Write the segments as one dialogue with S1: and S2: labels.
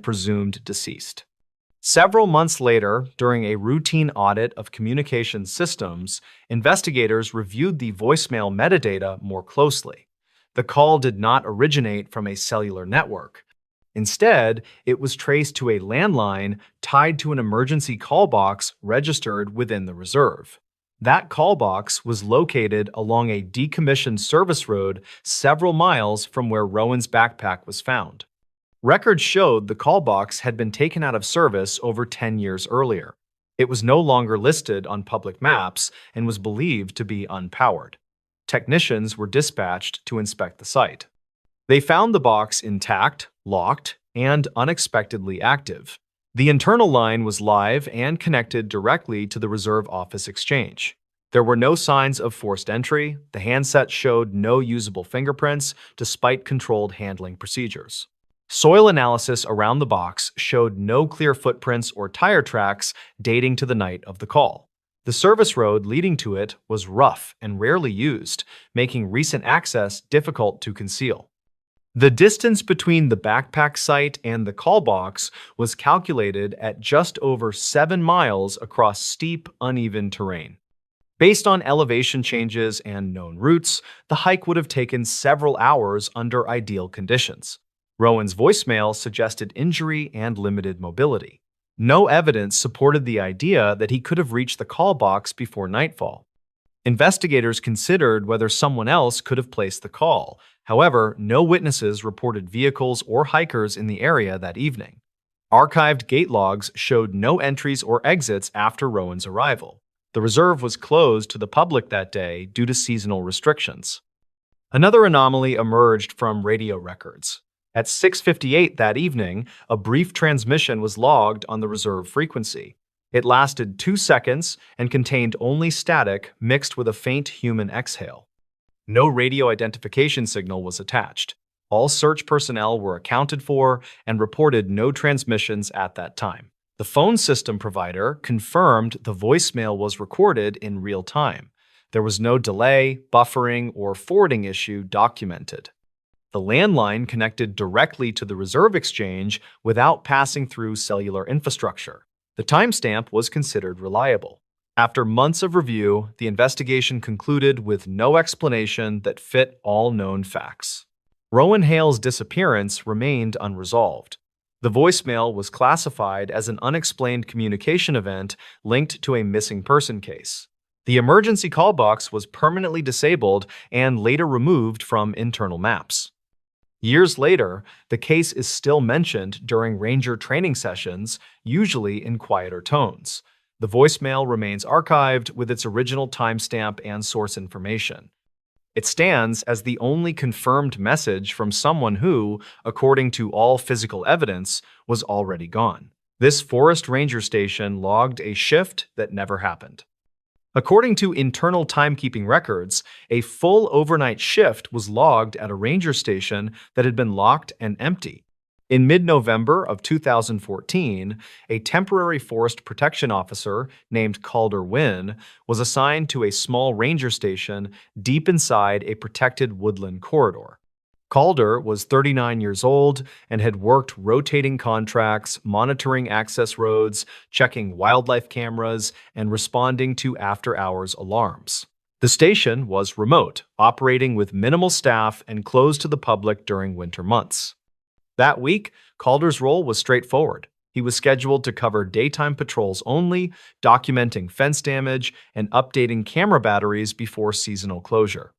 S1: presumed deceased. Several months later, during a routine audit of communication systems, investigators reviewed the voicemail metadata more closely. The call did not originate from a cellular network. Instead, it was traced to a landline tied to an emergency call box registered within the reserve. That call box was located along a decommissioned service road several miles from where Rowan's backpack was found. Records showed the call box had been taken out of service over 10 years earlier. It was no longer listed on public maps and was believed to be unpowered. Technicians were dispatched to inspect the site. They found the box intact, locked, and unexpectedly active. The internal line was live and connected directly to the reserve office exchange. There were no signs of forced entry. The handset showed no usable fingerprints, despite controlled handling procedures. Soil analysis around the box showed no clear footprints or tire tracks dating to the night of the call. The service road leading to it was rough and rarely used, making recent access difficult to conceal. The distance between the backpack site and the call box was calculated at just over 7 miles across steep, uneven terrain. Based on elevation changes and known routes, the hike would have taken several hours under ideal conditions. Rowan's voicemail suggested injury and limited mobility. No evidence supported the idea that he could have reached the call box before nightfall. Investigators considered whether someone else could have placed the call. However, no witnesses reported vehicles or hikers in the area that evening. Archived gate logs showed no entries or exits after Rowan's arrival. The reserve was closed to the public that day due to seasonal restrictions. Another anomaly emerged from radio records. At 6:58 that evening, a brief transmission was logged on the reserve frequency. It lasted 2 seconds and contained only static mixed with a faint human exhale. No radio identification signal was attached. All search personnel were accounted for and reported no transmissions at that time. The phone system provider confirmed the voicemail was recorded in real time. There was no delay, buffering, or forwarding issue documented. The landline connected directly to the reserve exchange without passing through cellular infrastructure. The timestamp was considered reliable. After months of review, the investigation concluded with no explanation that fit all known facts. Rowan Hale's disappearance remained unresolved. The voicemail was classified as an unexplained communication event linked to a missing person case. The emergency call box was permanently disabled and later removed from internal maps. Years later, the case is still mentioned during ranger training sessions, usually in quieter tones. The voicemail remains archived with its original timestamp and source information. It stands as the only confirmed message from someone who, according to all physical evidence, was already gone. This forest ranger station logged a shift that never happened. According to internal timekeeping records, a full overnight shift was logged at a ranger station that had been locked and empty. In mid-November of 2014, a temporary forest protection officer named Calder Wynn was assigned to a small ranger station deep inside a protected woodland corridor. Calder was 39 years old and had worked rotating contracts, monitoring access roads, checking wildlife cameras, and responding to after-hours alarms. The station was remote, operating with minimal staff and closed to the public during winter months. That week, Calder's role was straightforward. He was scheduled to cover daytime patrols only, documenting fence damage, and updating camera batteries before seasonal closure.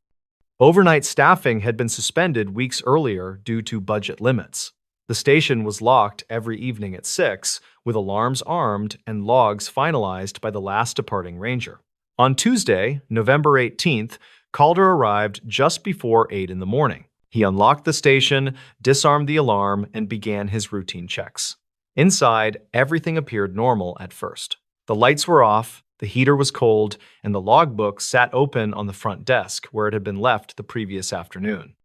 S1: Overnight staffing had been suspended weeks earlier due to budget limits. The station was locked every evening at 6, with alarms armed and logs finalized by the last departing ranger. On Tuesday, November 18th, Calder arrived just before 8 in the morning. He unlocked the station, disarmed the alarm, and began his routine checks. Inside, everything appeared normal at first. The lights were off, the heater was cold, and the logbook sat open on the front desk where it had been left the previous afternoon.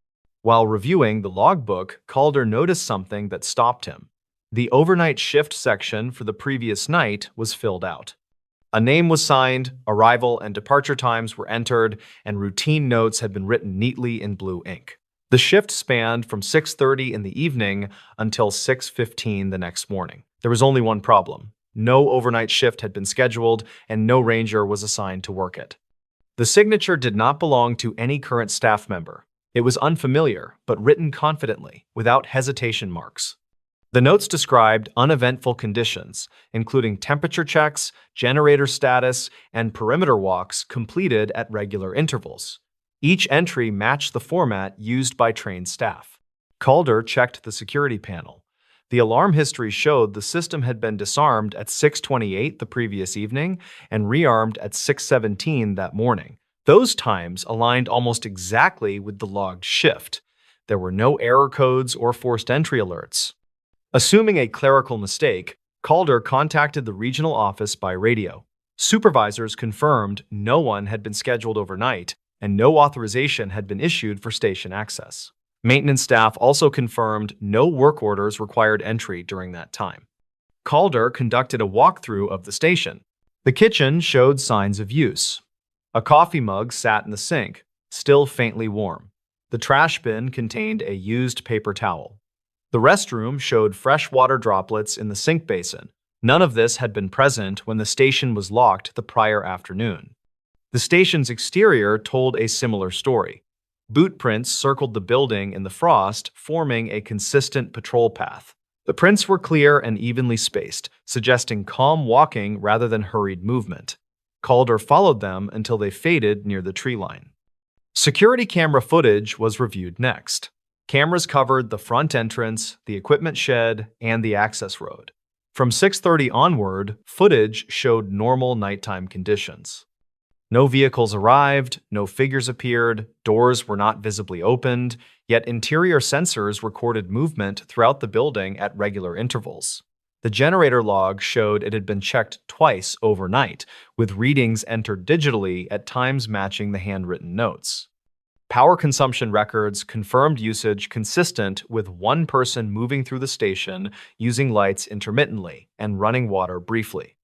S1: While reviewing the logbook, Calder noticed something that stopped him. The overnight shift section for the previous night was filled out. A name was signed, arrival and departure times were entered, and routine notes had been written neatly in blue ink. The shift spanned from 6:30 in the evening until 6:15 the next morning. There was only one problem. No overnight shift had been scheduled, and no ranger was assigned to work it. The signature did not belong to any current staff member. It was unfamiliar, but written confidently, without hesitation marks. The notes described uneventful conditions, including temperature checks, generator status, and perimeter walks completed at regular intervals. Each entry matched the format used by trained staff. Calder checked the security panel. The alarm history showed the system had been disarmed at 6:28 the previous evening and rearmed at 6:17 that morning. Those times aligned almost exactly with the logged shift. There were no error codes or forced entry alerts. Assuming a clerical mistake, Calder contacted the regional office by radio. Supervisors confirmed no one had been scheduled overnight and no authorization had been issued for station access. Maintenance staff also confirmed no work orders required entry during that time. Calder conducted a walkthrough of the station. The kitchen showed signs of use. A coffee mug sat in the sink, still faintly warm. The trash bin contained a used paper towel. The restroom showed fresh water droplets in the sink basin. None of this had been present when the station was locked the prior afternoon. The station's exterior told a similar story. Boot prints circled the building in the frost, forming a consistent patrol path. The prints were clear and evenly spaced, suggesting calm walking rather than hurried movement. Calder followed them until they faded near the tree line. Security camera footage was reviewed next. Cameras covered the front entrance, the equipment shed, and the access road. From 6:30 onward, footage showed normal nighttime conditions. No vehicles arrived, no figures appeared, doors were not visibly opened, yet interior sensors recorded movement throughout the building at regular intervals. The generator log showed it had been checked twice overnight, with readings entered digitally at times matching the handwritten notes. Power consumption records confirmed usage consistent with one person moving through the station using lights intermittently and running water briefly.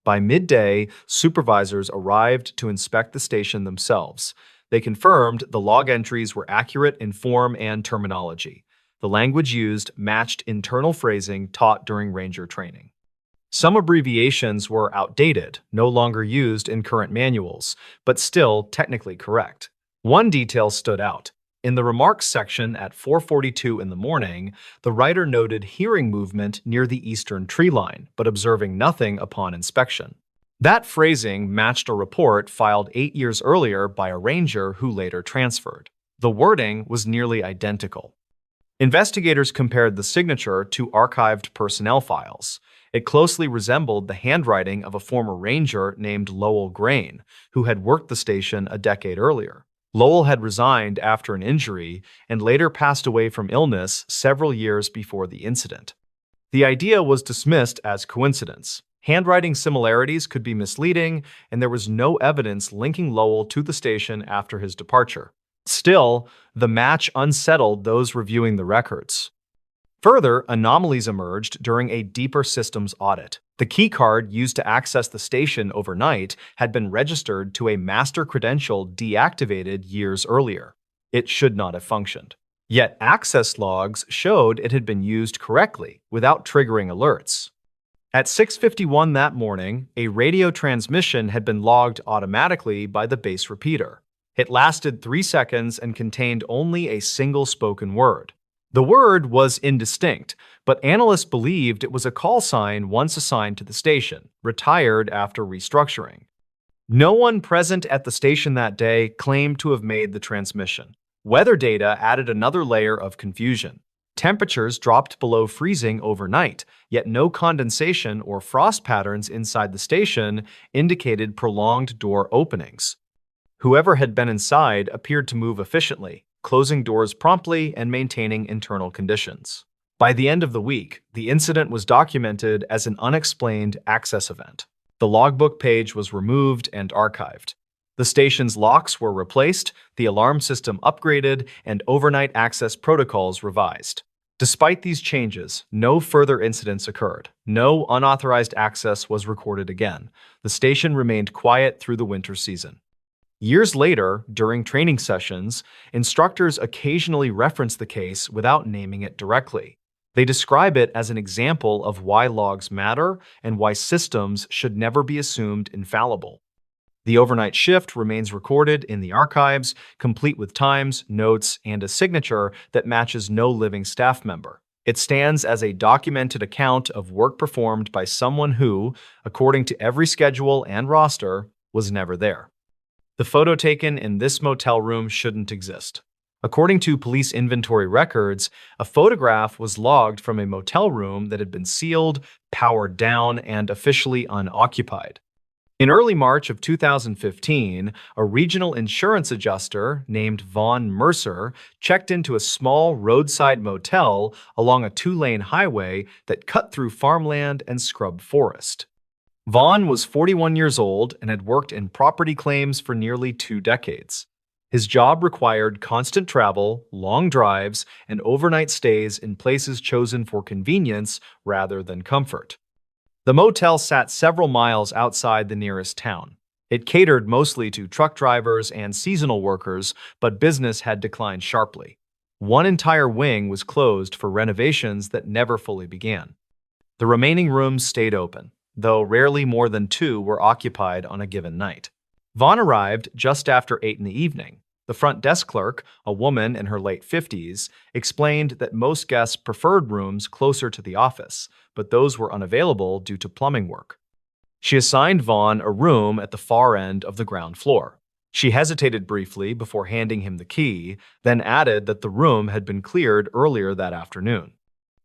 S1: By midday, supervisors arrived to inspect the station themselves. They confirmed the log entries were accurate in form and terminology. The language used matched internal phrasing taught during ranger training. Some abbreviations were outdated, no longer used in current manuals, but still technically correct. One detail stood out. In the remarks section at 4:42 in the morning, the writer noted hearing movement near the eastern tree line, but observing nothing upon inspection. That phrasing matched a report filed 8 years earlier by a ranger who later transferred. The wording was nearly identical. Investigators compared the signature to archived personnel files. It closely resembled the handwriting of a former ranger named Lowell Grain, who had worked the station a decade earlier. Lowell had resigned after an injury and later passed away from illness several years before the incident. The idea was dismissed as coincidence. Handwriting similarities could be misleading, and there was no evidence linking Lowell to the station after his departure. Still, the match unsettled those reviewing the records. Further, anomalies emerged during a deeper systems audit. The keycard used to access the station overnight had been registered to a master credential deactivated years earlier. It should not have functioned. Yet access logs showed it had been used correctly without triggering alerts. At 6:51 that morning, a radio transmission had been logged automatically by the base repeater. It lasted 3 seconds and contained only a single spoken word. The word was indistinct, but analysts believed it was a call sign once assigned to the station, retired after restructuring. No one present at the station that day claimed to have made the transmission. Weather data added another layer of confusion. Temperatures dropped below freezing overnight, yet no condensation or frost patterns inside the station indicated prolonged door openings. Whoever had been inside appeared to move efficiently, closing doors promptly and maintaining internal conditions. By the end of the week, the incident was documented as an unexplained access event. The logbook page was removed and archived. The station's locks were replaced, the alarm system upgraded, and overnight access protocols revised. Despite these changes, no further incidents occurred. No unauthorized access was recorded again. The station remained quiet through the winter season. Years later, during training sessions, instructors occasionally reference the case without naming it directly. They describe it as an example of why logs matter and why systems should never be assumed infallible. The overnight shift remains recorded in the archives, complete with times, notes, and a signature that matches no living staff member. It stands as a documented account of work performed by someone who, according to every schedule and roster, was never there. The photo taken in this motel room shouldn't exist. According to police inventory records, a photograph was logged from a motel room that had been sealed, powered down, and officially unoccupied. In early March of 2015, a regional insurance adjuster named Vaughn Mercer checked into a small roadside motel along a two-lane highway that cut through farmland and scrub forest. Vaughn was 41 years old and had worked in property claims for nearly 2 decades. His job required constant travel, long drives, and overnight stays in places chosen for convenience rather than comfort. The motel sat several miles outside the nearest town. It catered mostly to truck drivers and seasonal workers, but business had declined sharply. One entire wing was closed for renovations that never fully began. The remaining rooms stayed open, though rarely more than 2 were occupied on a given night. Vaughn arrived just after 8 in the evening. The front desk clerk, a woman in her late 50s, explained that most guests preferred rooms closer to the office, but those were unavailable due to plumbing work. She assigned Vaughn a room at the far end of the ground floor. She hesitated briefly before handing him the key, then added that the room had been cleared earlier that afternoon.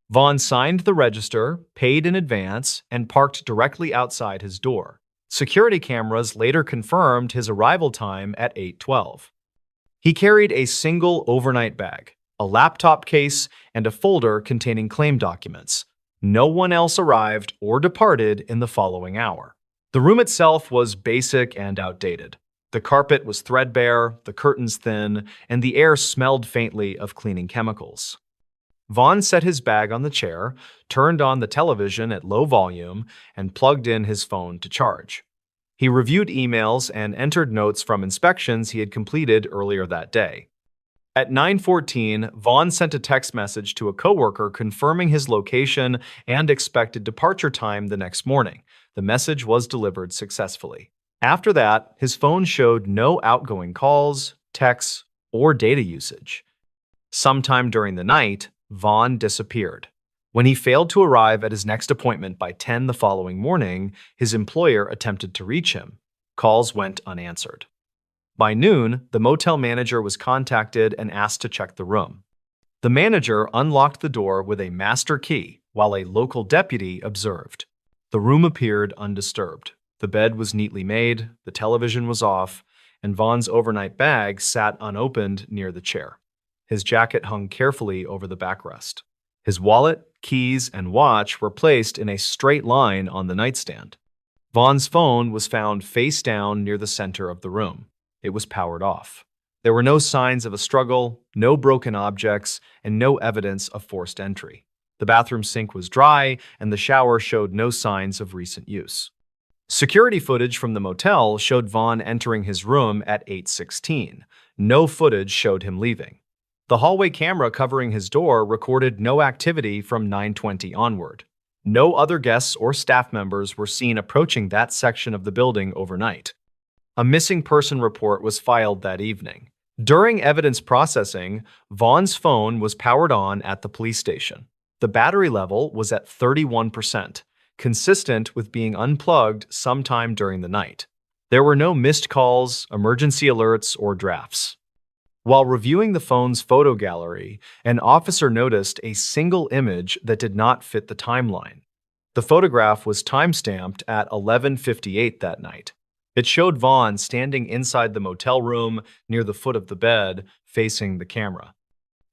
S1: Vaughn signed the register, paid in advance, and parked directly outside his door. Security cameras later confirmed his arrival time at 8:12. He carried a single overnight bag, a laptop case, and a folder containing claim documents. No one else arrived or departed in the following hour. The room itself was basic and outdated. The carpet was threadbare, the curtains thin, and the air smelled faintly of cleaning chemicals. Vaughn set his bag on the chair, turned on the television at low volume, and plugged in his phone to charge. He reviewed emails and entered notes from inspections he had completed earlier that day. At 9:14, Vaughn sent a text message to a coworker confirming his location and expected departure time the next morning. The message was delivered successfully. After that, his phone showed no outgoing calls, texts, or data usage. Sometime during the night, Vaughn disappeared. When he failed to arrive at his next appointment by 10 the following morning, his employer attempted to reach him. Calls went unanswered. By noon, the motel manager was contacted and asked to check the room. The manager unlocked the door with a master key, while a local deputy observed. The room appeared undisturbed. The bed was neatly made, the television was off, and Vaughn's overnight bag sat unopened near the chair. His jacket hung carefully over the backrest. His wallet, keys, and watch were placed in a straight line on the nightstand. Vaughn's phone was found face down near the center of the room. It was powered off. There were no signs of a struggle, no broken objects, and no evidence of forced entry. The bathroom sink was dry, and the shower showed no signs of recent use. Security footage from the motel showed Vaughn entering his room at 8:16. No footage showed him leaving. The hallway camera covering his door recorded no activity from 9:20 onward. No other guests or staff members were seen approaching that section of the building overnight. A missing person report was filed that evening. During evidence processing, Vaughn's phone was powered on at the police station. The battery level was at 31%, consistent with being unplugged sometime during the night. There were no missed calls, emergency alerts, or drafts. While reviewing the phone's photo gallery, an officer noticed a single image that did not fit the timeline. The photograph was timestamped at 11:58 that night. It showed Vaughn standing inside the motel room near the foot of the bed, facing the camera.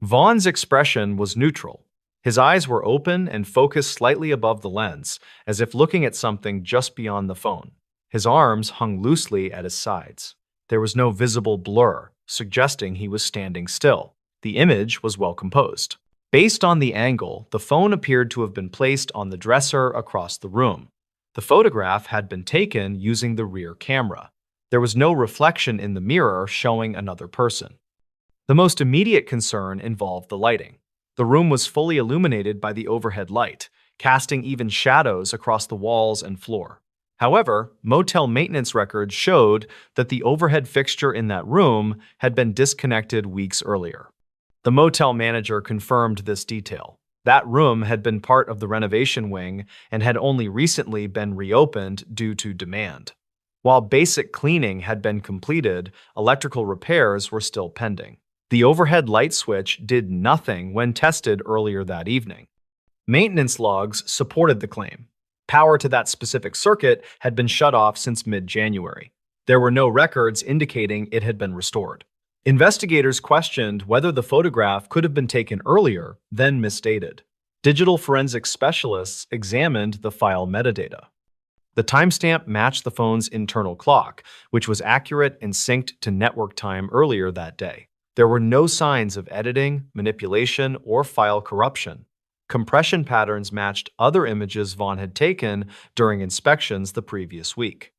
S1: Vaughn's expression was neutral. His eyes were open and focused slightly above the lens, as if looking at something just beyond the phone. His arms hung loosely at his sides. There was no visible blur, suggesting he was standing still. The image was well composed. Based on the angle, the phone appeared to have been placed on the dresser across the room. The photograph had been taken using the rear camera. There was no reflection in the mirror showing another person. The most immediate concern involved the lighting. The room was fully illuminated by the overhead light, casting even shadows across the walls and floor. However, motel maintenance records showed that the overhead fixture in that room had been disconnected weeks earlier. The motel manager confirmed this detail. That room had been part of the renovation wing and had only recently been reopened due to demand. While basic cleaning had been completed, electrical repairs were still pending. The overhead light switch did nothing when tested earlier that evening. Maintenance logs supported the claim. Power to that specific circuit had been shut off since mid-January. There were no records indicating it had been restored. Investigators questioned whether the photograph could have been taken earlier, then misdated. Digital forensics specialists examined the file metadata. The timestamp matched the phone's internal clock, which was accurate and synced to network time earlier that day. There were no signs of editing, manipulation, or file corruption. Compression patterns matched other images Vaughn had taken during inspections the previous week.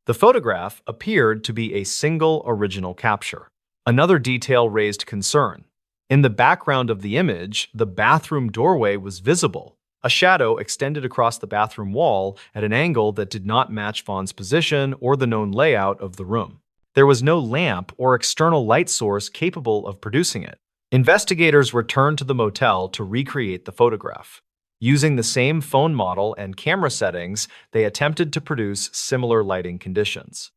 S1: The photograph appeared to be a single original capture. Another detail raised concern. In the background of the image, the bathroom doorway was visible. A shadow extended across the bathroom wall at an angle that did not match Vaughn's position or the known layout of the room. There was no lamp or external light source capable of producing it. Investigators returned to the motel to recreate the photograph. Using the same phone model and camera settings, they attempted to produce similar lighting conditions.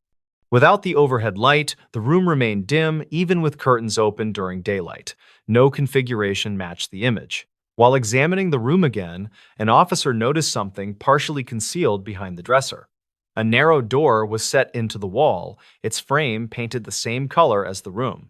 S1: Without the overhead light, the room remained dim even with curtains open during daylight. No configuration matched the image. While examining the room again, an officer noticed something partially concealed behind the dresser. A narrow door was set into the wall, its frame painted the same color as the room.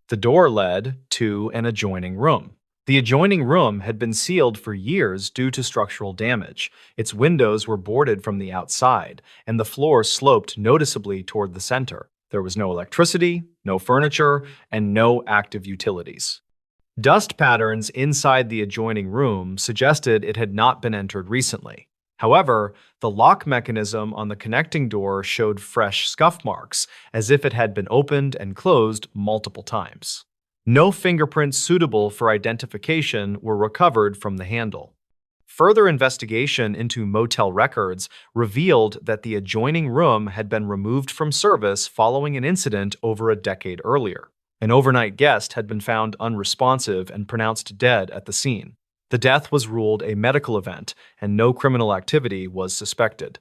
S1: The door led to an adjoining room. The adjoining room had been sealed for years due to structural damage. Its windows were boarded from the outside, and the floor sloped noticeably toward the center. There was no electricity, no furniture, and no active utilities. Dust patterns inside the adjoining room suggested it had not been entered recently. However, the lock mechanism on the connecting door showed fresh scuff marks, as if it had been opened and closed multiple times. No fingerprints suitable for identification were recovered from the handle. Further investigation into motel records revealed that the adjoining room had been removed from service following an incident over a decade earlier. An overnight guest had been found unresponsive and pronounced dead at the scene. The death was ruled a medical event, and no criminal activity was suspected.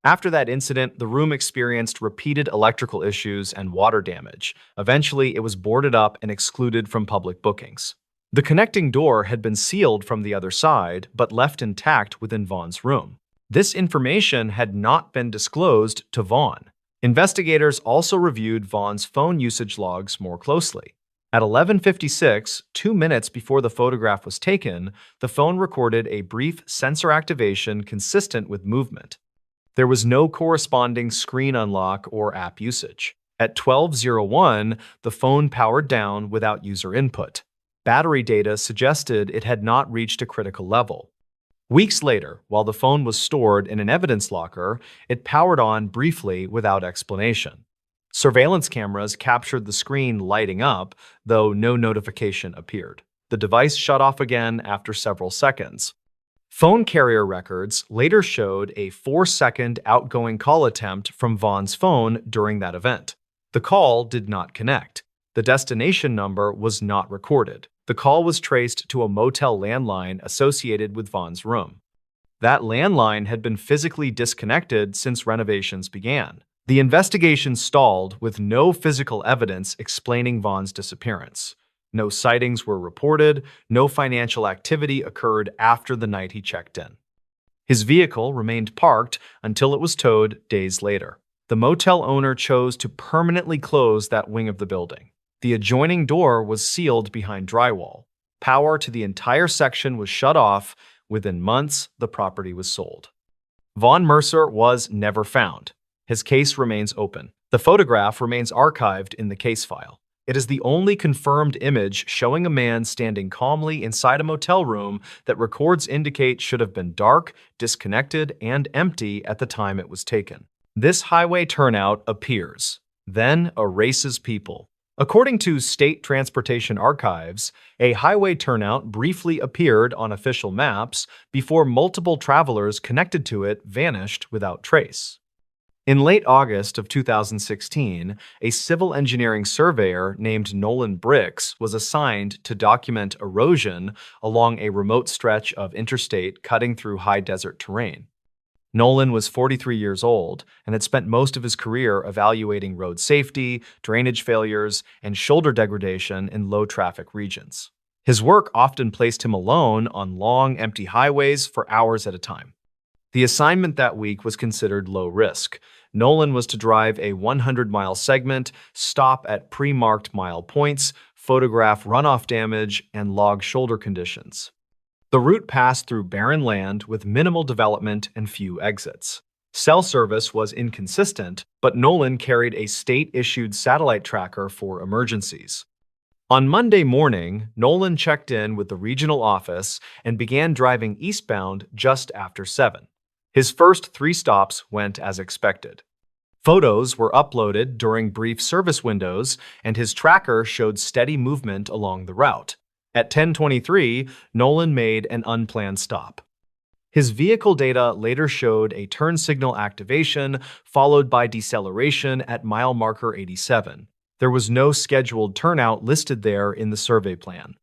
S1: After that incident, the room experienced repeated electrical issues and water damage. Eventually, it was boarded up and excluded from public bookings. The connecting door had been sealed from the other side, but left intact within Vaughn's room. This information had not been disclosed to Vaughn. Investigators also reviewed Vaughn's phone usage logs more closely. At 11:56, 2 minutes before the photograph was taken, the phone recorded a brief sensor activation consistent with movement. There was no corresponding screen unlock or app usage. At 12:01, the phone powered down without user input. Battery data suggested it had not reached a critical level. Weeks later, while the phone was stored in an evidence locker, it powered on briefly without explanation. Surveillance cameras captured the screen lighting up, though no notification appeared. The device shut off again after several seconds. Phone carrier records later showed a 4-second outgoing call attempt from Vaughn's phone during that event. The call did not connect. The destination number was not recorded. The call was traced to a motel landline associated with Vaughn's room. That landline had been physically disconnected since renovations began. The investigation stalled with no physical evidence explaining Vaughn's disappearance. No sightings were reported, no financial activity occurred after the night he checked in. His vehicle remained parked until it was towed days later. The motel owner chose to permanently close that wing of the building. The adjoining door was sealed behind drywall. Power to the entire section was shut off. Within months, the property was sold. Vaughn Mercer was never found. His case remains open. The photograph remains archived in the case file. It is the only confirmed image showing a man standing calmly inside a motel room that records indicate should have been dark, disconnected, and empty at the time it was taken. This highway turnout appears then erases people. According to state transportation archives, a highway turnout briefly appeared on official maps before multiple travelers connected to it vanished without trace. In late August of 2016, a civil engineering surveyor named Nolan Bricks was assigned to document erosion along a remote stretch of interstate cutting through high desert terrain. Nolan was 43 years old and had spent most of his career evaluating road safety, drainage failures, and shoulder degradation in low-traffic regions. His work often placed him alone on long, empty highways for hours at a time. The assignment that week was considered low risk. Nolan was to drive a 100-mile segment, stop at pre-marked mile points, photograph runoff damage, and log shoulder conditions. The route passed through barren land with minimal development and few exits. Cell service was inconsistent, but Nolan carried a state-issued satellite tracker for emergencies. On Monday morning, Nolan checked in with the regional office and began driving eastbound just after 7. His first 3 stops went as expected. Photos were uploaded during brief service windows, and his tracker showed steady movement along the route. At 10:23, Nolan made an unplanned stop. His vehicle data later showed a turn signal activation followed by deceleration at mile marker 87. There was no scheduled turnout listed there in the survey plan.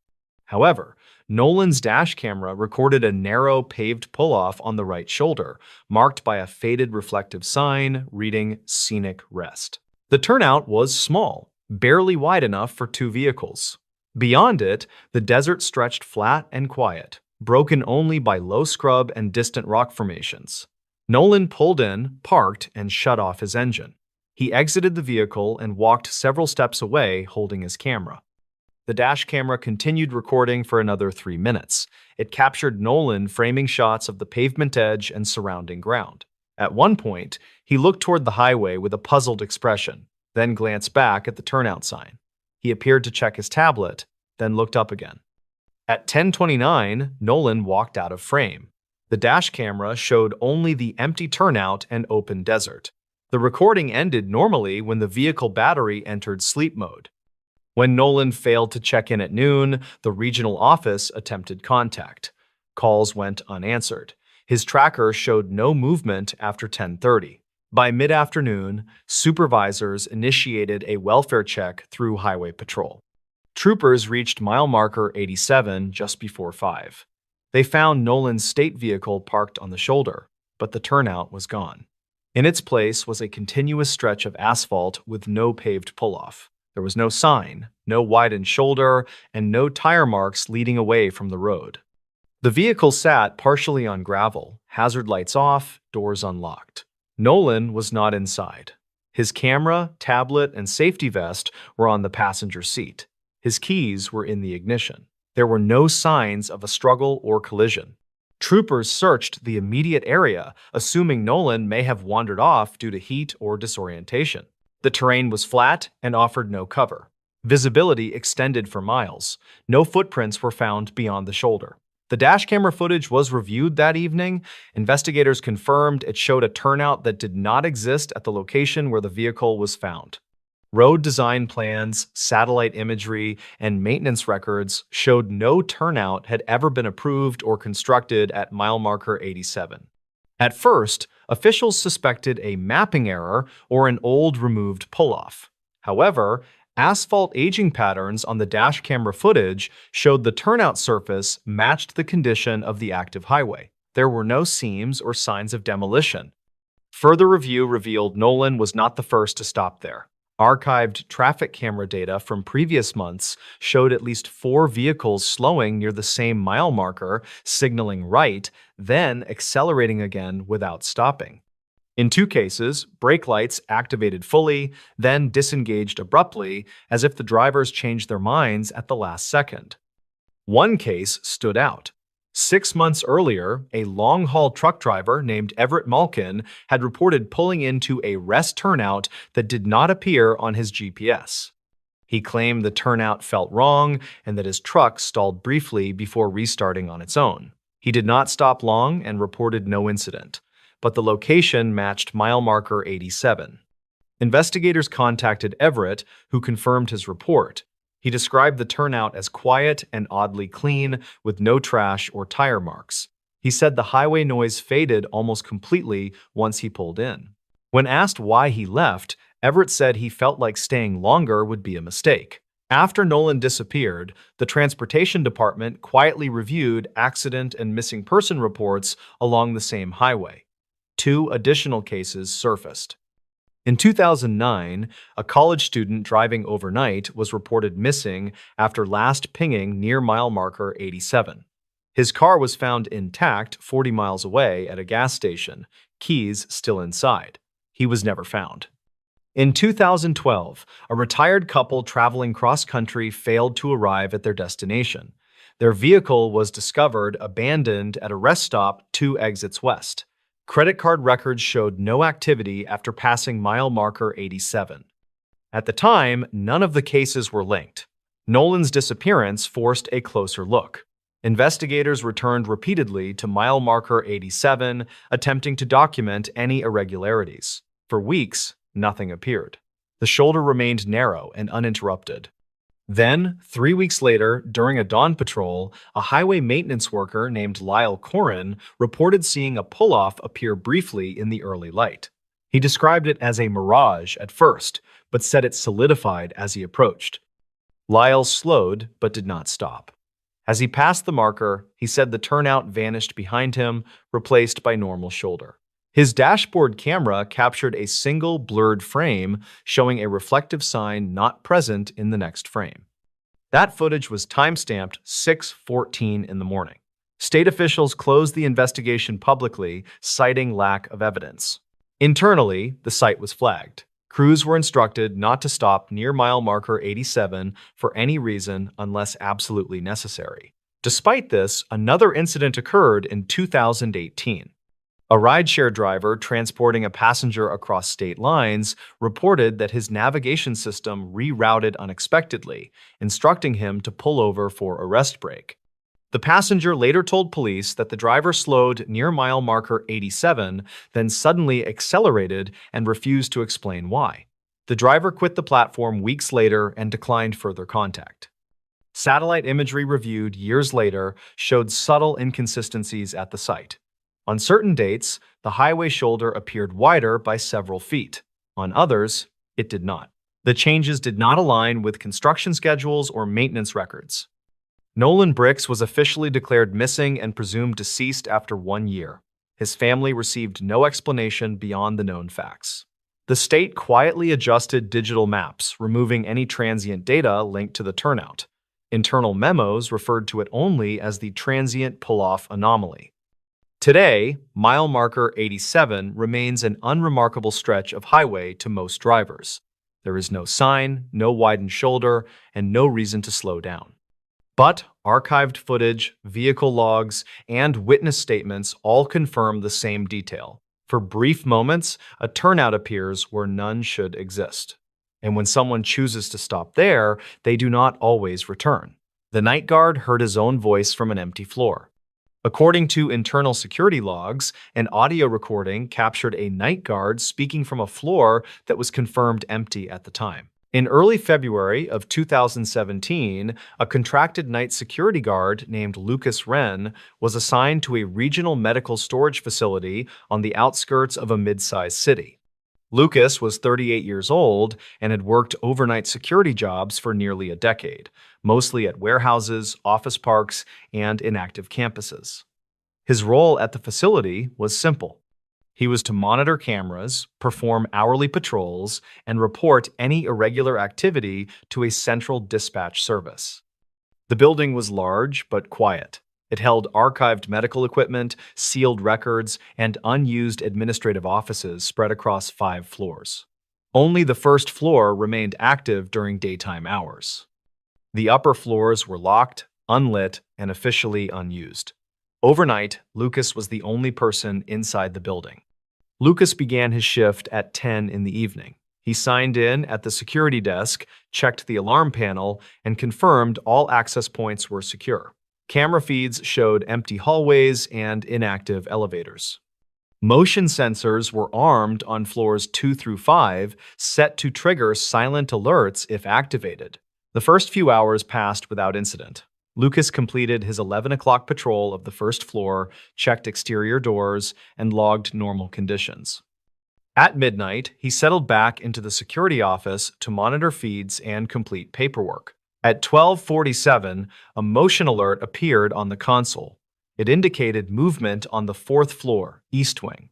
S1: However, Nolan's dash camera recorded a narrow paved pull-off on the right shoulder, marked by a faded reflective sign reading "Scenic Rest." The turnout was small, barely wide enough for 2 vehicles. Beyond it, the desert stretched flat and quiet, broken only by low scrub and distant rock formations. Nolan pulled in, parked, and shut off his engine. He exited the vehicle and walked several steps away, holding his camera. The dash camera continued recording for another 3 minutes. It captured Nolan framing shots of the pavement edge and surrounding ground. At one point, he looked toward the highway with a puzzled expression, then glanced back at the turnout sign. He appeared to check his tablet, then looked up again. At 10:29, Nolan walked out of frame. The dash camera showed only the empty turnout and open desert. The recording ended normally when the vehicle battery entered sleep mode. When Nolan failed to check in at noon, the regional office attempted contact. Calls went unanswered. His tracker showed no movement after 10:30. By mid-afternoon, supervisors initiated a welfare check through Highway Patrol. Troopers reached mile marker 87 just before 5. They found Nolan's state vehicle parked on the shoulder, but the turnout was gone. In its place was a continuous stretch of asphalt with no paved pull-off. There was no sign, no widened shoulder, and no tire marks leading away from the road. The vehicle sat partially on gravel, hazard lights off, doors unlocked. Nolan was not inside. His camera, tablet, and safety vest were on the passenger seat. His keys were in the ignition. There were no signs of a struggle or collision. Troopers searched the immediate area, assuming Nolan may have wandered off due to heat or disorientation. The terrain was flat and offered no cover. Visibility extended for miles. No footprints were found beyond the shoulder. The dash camera footage was reviewed that evening. Investigators confirmed it showed a turnout that did not exist at the location where the vehicle was found. Road design plans, satellite imagery, and maintenance records showed no turnout had ever been approved or constructed at mile marker 87. At first, officials suspected a mapping error or an old removed pull-off. However, asphalt aging patterns on the dash camera footage showed the turnout surface matched the condition of the active highway. There were no seams or signs of demolition. Further review revealed Nolan was not the first to stop there. Archived traffic camera data from previous months showed at least 4 vehicles slowing near the same mile marker, signaling right, then accelerating again without stopping. In 2 cases, brake lights activated fully, then disengaged abruptly, as if the drivers changed their minds at the last second. One case stood out. 6 months earlier, a long-haul truck driver named Everett Malkin had reported pulling into a rest turnout that did not appear on his GPS. He claimed the turnout felt wrong and that his truck stalled briefly before restarting on its own. He did not stop long and reported no incident, but the location matched mile marker 87. Investigators contacted Everett, who confirmed his report. He described the turnout as quiet and oddly clean, with no trash or tire marks. He said the highway noise faded almost completely once he pulled in. When asked why he left, Everett said he felt like staying longer would be a mistake. After Nolan disappeared, the transportation department quietly reviewed accident and missing person reports along the same highway. Two additional cases surfaced. In 2009, a college student driving overnight was reported missing after last pinging near mile marker 87. His car was found intact 40 miles away at a gas station, keys still inside. He was never found. In 2012, a retired couple traveling cross-country failed to arrive at their destination. Their vehicle was discovered abandoned at a rest stop 2 exits west. Credit card records showed no activity after passing mile marker 87. At the time, none of the cases were linked. Nolan's disappearance forced a closer look. Investigators returned repeatedly to mile marker 87, attempting to document any irregularities. For weeks, nothing appeared. The shoulder remained narrow and uninterrupted. Then, 3 weeks later, during a dawn patrol, a highway maintenance worker named Lyle Corrin reported seeing a pull-off appear briefly in the early light. He described it as a mirage at first, but said it solidified as he approached. Lyle slowed but did not stop. As he passed the marker, he said the turnout vanished behind him, replaced by normal shoulder. His dashboard camera captured a single blurred frame showing a reflective sign not present in the next frame. That footage was timestamped 6:14 in the morning. State officials closed the investigation publicly, citing lack of evidence. Internally, the site was flagged. Crews were instructed not to stop near mile marker 87 for any reason unless absolutely necessary. Despite this, another incident occurred in 2018. A rideshare driver transporting a passenger across state lines reported that his navigation system rerouted unexpectedly, instructing him to pull over for a rest break. The passenger later told police that the driver slowed near mile marker 87, then suddenly accelerated and refused to explain why. The driver quit the platform weeks later and declined further contact. Satellite imagery reviewed years later showed subtle inconsistencies at the site. On certain dates, the highway shoulder appeared wider by several feet. On others, it did not. The changes did not align with construction schedules or maintenance records. Nolan Bricks was officially declared missing and presumed deceased after 1 year. His family received no explanation beyond the known facts. The state quietly adjusted digital maps, removing any transient data linked to the turnout. Internal memos referred to it only as the transient pull-off anomaly. Today, mile marker 87 remains an unremarkable stretch of highway to most drivers. There is no sign, no widened shoulder, and no reason to slow down. But archived footage, vehicle logs, and witness statements all confirm the same detail. For brief moments, a turnout appears where none should exist. And when someone chooses to stop there, they do not always return. The night guard heard his own voice from an empty floor. According to internal security logs, an audio recording captured a night guard speaking from a floor that was confirmed empty at the time. In early February of 2017, a contracted night security guard named Lucas Wren was assigned to a regional medical storage facility on the outskirts of a mid-sized city. Lucas was 38 years old and had worked overnight security jobs for nearly a decade, mostly at warehouses, office parks, and inactive campuses. His role at the facility was simple. He was to monitor cameras, perform hourly patrols, and report any irregular activity to a central dispatch service. The building was large but quiet. It held archived medical equipment, sealed records, and unused administrative offices spread across 5 floors. Only the first floor remained active during daytime hours. The upper floors were locked, unlit, and officially unused. Overnight, Lucas was the only person inside the building. Lucas began his shift at 10 in the evening. He signed in at the security desk, checked the alarm panel, and confirmed all access points were secure. Camera feeds showed empty hallways and inactive elevators. Motion sensors were armed on floors 2 through 5, set to trigger silent alerts if activated. The first few hours passed without incident. Lucas completed his 11 o'clock patrol of the first floor, checked exterior doors, and logged normal conditions. At midnight, he settled back into the security office to monitor feeds and complete paperwork. At 12:47, a motion alert appeared on the console. It indicated movement on the fourth floor, east wing.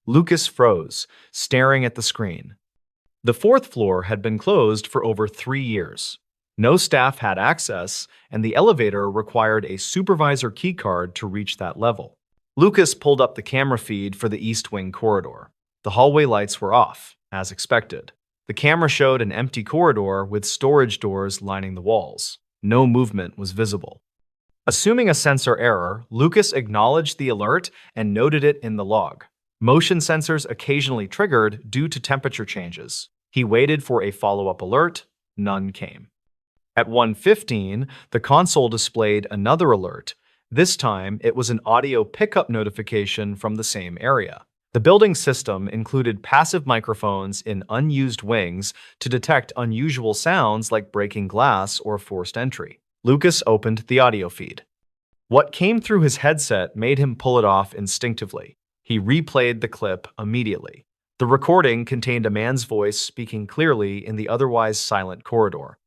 S1: Lucas froze, staring at the screen. The fourth floor had been closed for over 3 years. No staff had access, and the elevator required a supervisor keycard to reach that level. Lucas pulled up the camera feed for the east wing corridor. The hallway lights were off, as expected. The camera showed an empty corridor with storage doors lining the walls. No movement was visible. Assuming a sensor error, Lucas acknowledged the alert and noted it in the log. Motion sensors occasionally triggered due to temperature changes. He waited for a follow-up alert. None came. At 1:15, the console displayed another alert. This time, it was an audio pickup notification from the same area. The building system included passive microphones in unused wings to detect unusual sounds like breaking glass or forced entry. Lucas opened the audio feed. What came through his headset made him pull it off instinctively. He replayed the clip immediately. The recording contained a man's voice speaking clearly in the otherwise silent corridor.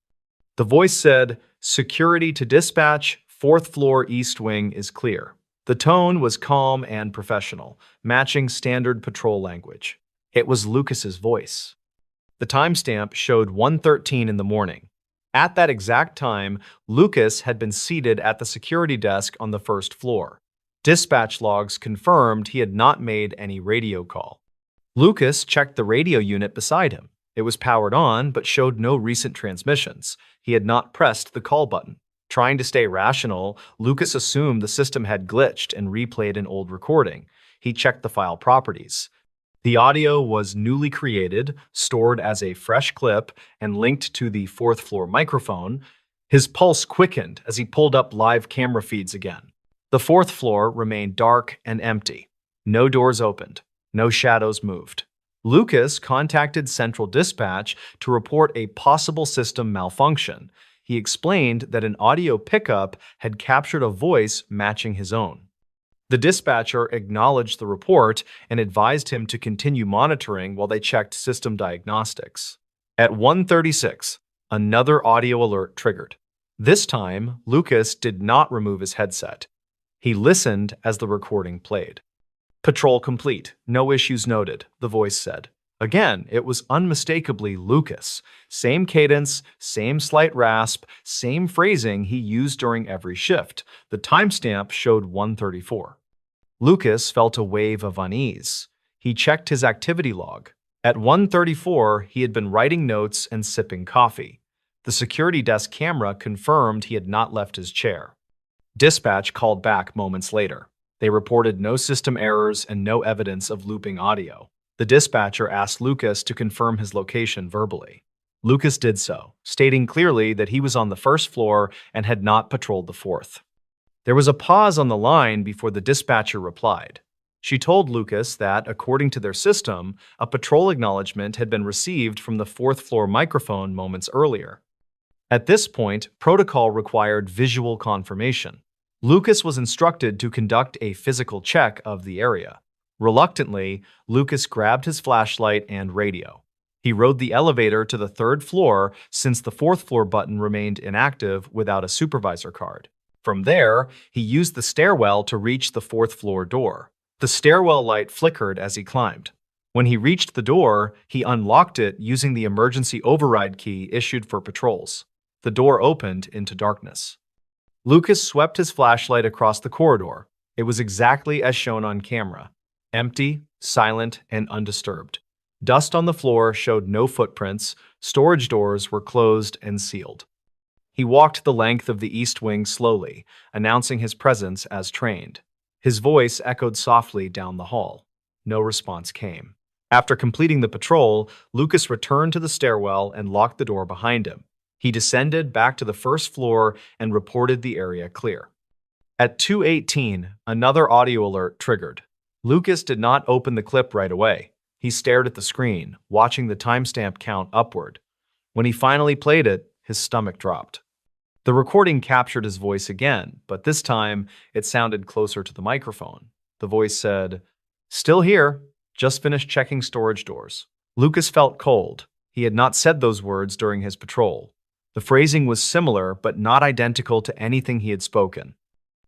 S1: The voice said, "Security to dispatch, fourth floor east wing is clear." The tone was calm and professional, matching standard patrol language. It was Lucas's voice. The timestamp showed 1:13 in the morning. At that exact time, Lucas had been seated at the security desk on the first floor. Dispatch logs confirmed he had not made any radio call. Lucas checked the radio unit beside him. It was powered on, but showed no recent transmissions. He had not pressed the call button. Trying to stay rational, Lucas assumed the system had glitched and replayed an old recording. He checked the file properties. The audio was newly created, stored as a fresh clip, and linked to the fourth floor microphone. His pulse quickened as he pulled up live camera feeds again. The fourth floor remained dark and empty. No doors opened. No shadows moved. Lucas contacted Central Dispatch to report a possible system malfunction. He explained that an audio pickup had captured a voice matching his own. The dispatcher acknowledged the report and advised him to continue monitoring while they checked system diagnostics. At 1:36, another audio alert triggered. This time, Lucas did not remove his headset. He listened as the recording played. "Patrol complete. No issues noted," the voice said. Again, it was unmistakably Lucas. Same cadence, same slight rasp, same phrasing he used during every shift. The timestamp showed 1:34. Lucas felt a wave of unease. He checked his activity log. At 1:34, he had been writing notes and sipping coffee. The security desk camera confirmed he had not left his chair. Dispatch called back moments later. They reported no system errors and no evidence of looping audio. The dispatcher asked Lucas to confirm his location verbally. Lucas did so, stating clearly that he was on the first floor and had not patrolled the fourth. There was a pause on the line before the dispatcher replied. She told Lucas that, according to their system, a patrol acknowledgement had been received from the fourth floor microphone moments earlier. At this point, protocol required visual confirmation. Lucas was instructed to conduct a physical check of the area. Reluctantly, Lucas grabbed his flashlight and radio. He rode the elevator to the third floor since the fourth floor button remained inactive without a supervisor card. From there, he used the stairwell to reach the fourth floor door. The stairwell light flickered as he climbed. When he reached the door, he unlocked it using the emergency override key issued for patrols. The door opened into darkness. Lucas swept his flashlight across the corridor. It was exactly as shown on camera. Empty, silent, and undisturbed. Dust on the floor showed no footprints. Storage doors were closed and sealed. He walked the length of the east wing slowly, announcing his presence as trained. His voice echoed softly down the hall. No response came. After completing the patrol, Lucas returned to the stairwell and locked the door behind him. He descended back to the first floor and reported the area clear. At 2:18, another audio alert triggered. Lucas did not open the clip right away. He stared at the screen, watching the timestamp count upward. When he finally played it, his stomach dropped. The recording captured his voice again, but this time it sounded closer to the microphone. The voice said, "Still here, just finished checking storage doors." Lucas felt cold. He had not said those words during his patrol. The phrasing was similar, but not identical to anything he had spoken.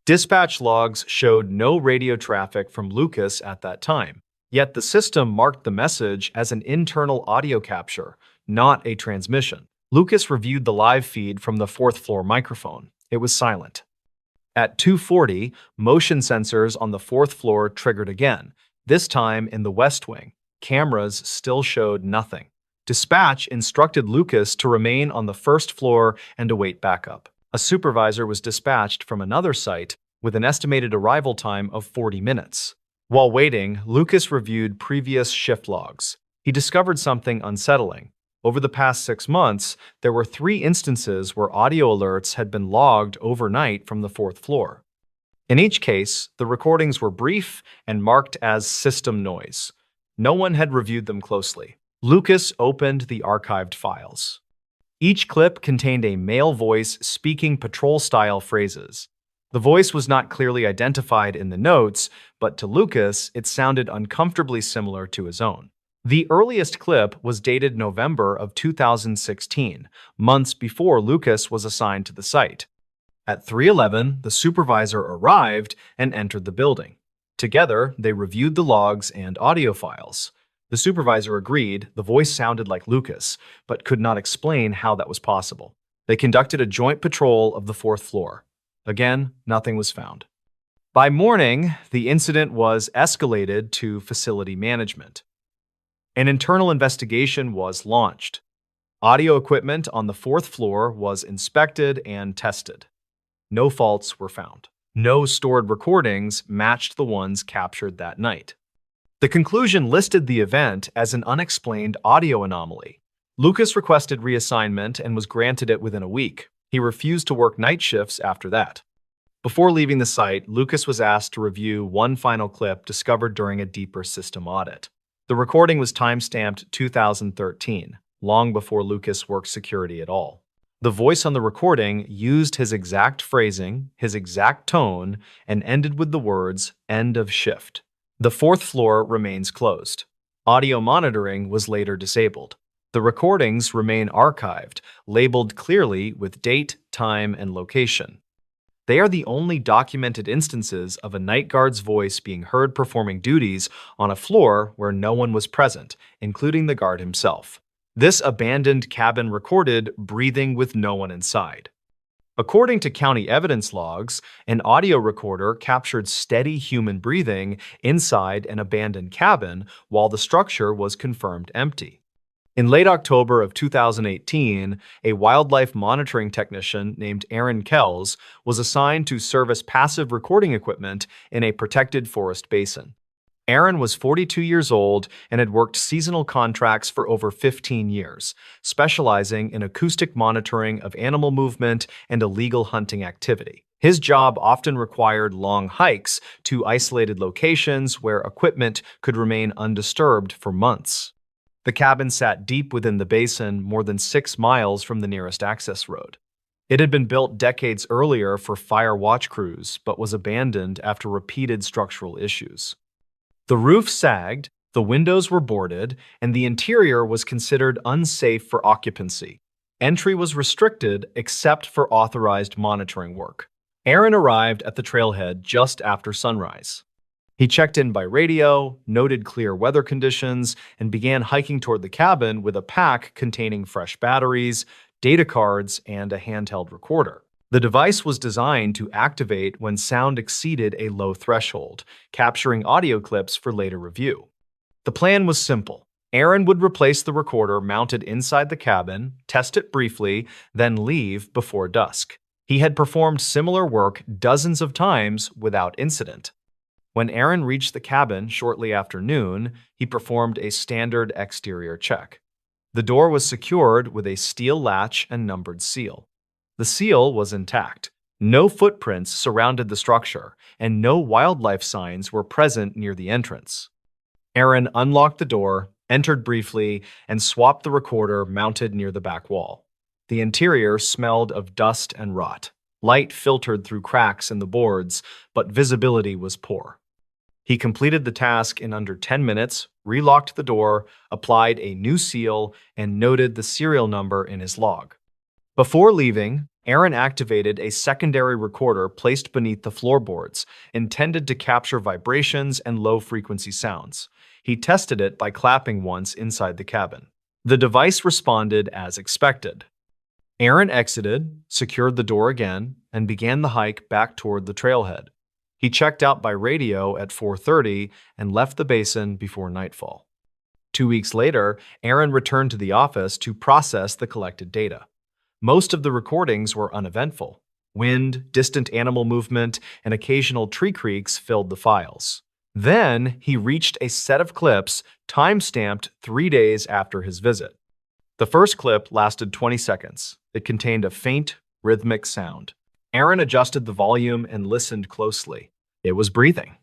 S1: Dispatch logs showed no radio traffic from Lucas at that time, yet the system marked the message as an internal audio capture, not a transmission. Lucas reviewed the live feed from the fourth-floor microphone. It was silent. At 2:40, motion sensors on the fourth floor triggered again, this time in the West Wing. Cameras still showed nothing. Dispatch instructed Lucas to remain on the first floor and await backup. A supervisor was dispatched from another site with an estimated arrival time of 40 minutes. While waiting, Lucas reviewed previous shift logs. He discovered something unsettling. Over the past 6 months, there were 3 instances where audio alerts had been logged overnight from the fourth floor. In each case, the recordings were brief and marked as system noise. No one had reviewed them closely. Lucas opened the archived files. Each clip contained a male voice speaking patrol-style phrases. The voice was not clearly identified in the notes, but to Lucas, it sounded uncomfortably similar to his own. The earliest clip was dated November of 2016, months before Lucas was assigned to the site. At 3:11, the supervisor arrived and entered the building. Together, they reviewed the logs and audio files. The supervisor agreed the voice sounded like Lucas, but could not explain how that was possible. They conducted a joint patrol of the fourth floor. Again, nothing was found. By morning, the incident was escalated to facility management. An internal investigation was launched. Audio equipment on the fourth floor was inspected and tested. No faults were found. No stored recordings matched the ones captured that night. The conclusion listed the event as an unexplained audio anomaly. Lucas requested reassignment and was granted it within a week. He refused to work night shifts after that. Before leaving the site, Lucas was asked to review one final clip discovered during a deeper system audit. The recording was timestamped 2013, long before Lucas worked security at all. The voice on the recording used his exact phrasing, his exact tone, and ended with the words, "End of shift." The fourth floor remains closed. Audio monitoring was later disabled. The recordings remain archived, labeled clearly with date, time, and location. They are the only documented instances of a night guard's voice being heard performing duties on a floor where no one was present, including the guard himself. This abandoned cabin recorded breathing with no one inside. According to county evidence logs, an audio recorder captured steady human breathing inside an abandoned cabin while the structure was confirmed empty. In late October of 2018, a wildlife monitoring technician named Aaron Kells was assigned to service passive recording equipment in a protected forest basin. Aaron was 42 years old and had worked seasonal contracts for over 15 years, specializing in acoustic monitoring of animal movement and illegal hunting activity. His job often required long hikes to isolated locations where equipment could remain undisturbed for months. The cabin sat deep within the basin, more than 6 miles from the nearest access road. It had been built decades earlier for fire watch crews, but was abandoned after repeated structural issues. The roof sagged, the windows were boarded, and the interior was considered unsafe for occupancy. Entry was restricted except for authorized monitoring work. Aaron arrived at the trailhead just after sunrise. He checked in by radio, noted clear weather conditions, and began hiking toward the cabin with a pack containing fresh batteries, data cards, and a handheld recorder. The device was designed to activate when sound exceeded a low threshold, capturing audio clips for later review. The plan was simple. Aaron would replace the recorder mounted inside the cabin, test it briefly, then leave before dusk. He had performed similar work dozens of times without incident. When Aaron reached the cabin shortly after noon, he performed a standard exterior check. The door was secured with a steel latch and numbered seal. The seal was intact. No footprints surrounded the structure, and no wildlife signs were present near the entrance. Aaron unlocked the door, entered briefly, and swapped the recorder mounted near the back wall. The interior smelled of dust and rot. Light filtered through cracks in the boards, but visibility was poor. He completed the task in under 10 minutes, relocked the door, applied a new seal, and noted the serial number in his log. Before leaving, Aaron activated a secondary recorder placed beneath the floorboards, intended to capture vibrations and low-frequency sounds. He tested it by clapping once inside the cabin. The device responded as expected. Aaron exited, secured the door again, and began the hike back toward the trailhead. He checked out by radio at 4:30 and left the basin before nightfall. 2 weeks later, Aaron returned to the office to process the collected data. Most of the recordings were uneventful. Wind, distant animal movement, and occasional tree creaks filled the files. Then he reached a set of clips time-stamped 3 days after his visit. The first clip lasted 20 seconds. It contained a faint, rhythmic sound. Aaron adjusted the volume and listened closely. It was breathing.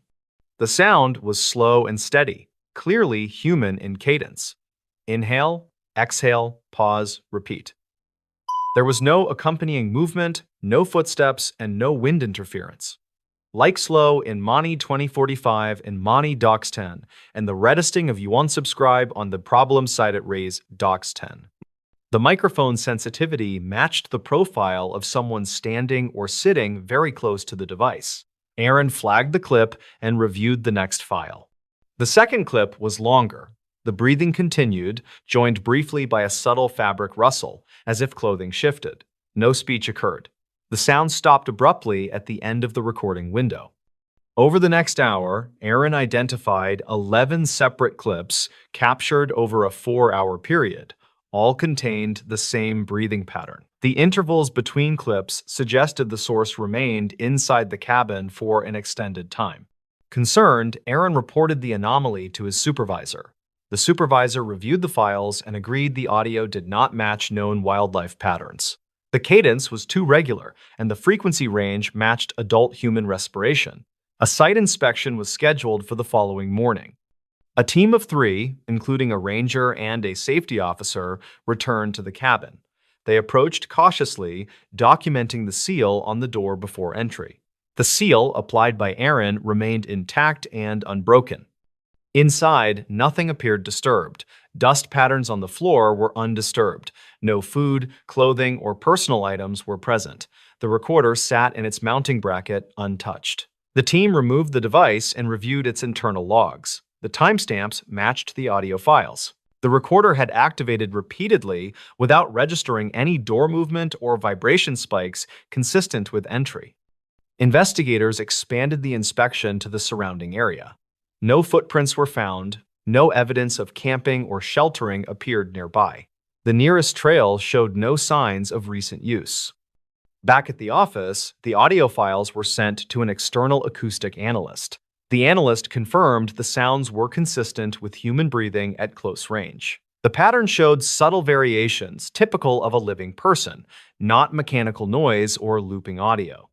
S1: The sound was slow and steady, clearly human in cadence. Inhale, exhale, pause, repeat. There was no accompanying movement, no footsteps, and no wind interference. Like slow in Mani 2045 and Mani Docs 10, and the reddesting of you unsubscribe on the problem site at Raise Docs 10. The microphone sensitivity matched the profile of someone standing or sitting very close to the device. Aaron flagged the clip and reviewed the next file. The second clip was longer. The breathing continued, joined briefly by a subtle fabric rustle, as if clothing shifted. No speech occurred. The sound stopped abruptly at the end of the recording window. Over the next hour, Aaron identified 11 separate clips captured over a 4-hour period. All contained the same breathing pattern. The intervals between clips suggested the source remained inside the cabin for an extended time. Concerned, Aaron reported the anomaly to his supervisor. The supervisor reviewed the files and agreed the audio did not match known wildlife patterns. The cadence was too regular, and the frequency range matched adult human respiration. A site inspection was scheduled for the following morning. A team of 3, including a ranger and a safety officer, returned to the cabin. They approached cautiously, documenting the seal on the door before entry. The seal, applied by Aaron, remained intact and unbroken. Inside, nothing appeared disturbed. Dust patterns on the floor were undisturbed. No food, clothing, or personal items were present. The recorder sat in its mounting bracket, untouched. The team removed the device and reviewed its internal logs. The timestamps matched the audio files. The recorder had activated repeatedly without registering any door movement or vibration spikes consistent with entry. Investigators expanded the inspection to the surrounding area. No footprints were found. No evidence of camping or sheltering appeared nearby. The nearest trail showed no signs of recent use. Back at the office, the audio files were sent to an external acoustic analyst. The analyst confirmed the sounds were consistent with human breathing at close range. The pattern showed subtle variations typical of a living person, not mechanical noise or looping audio.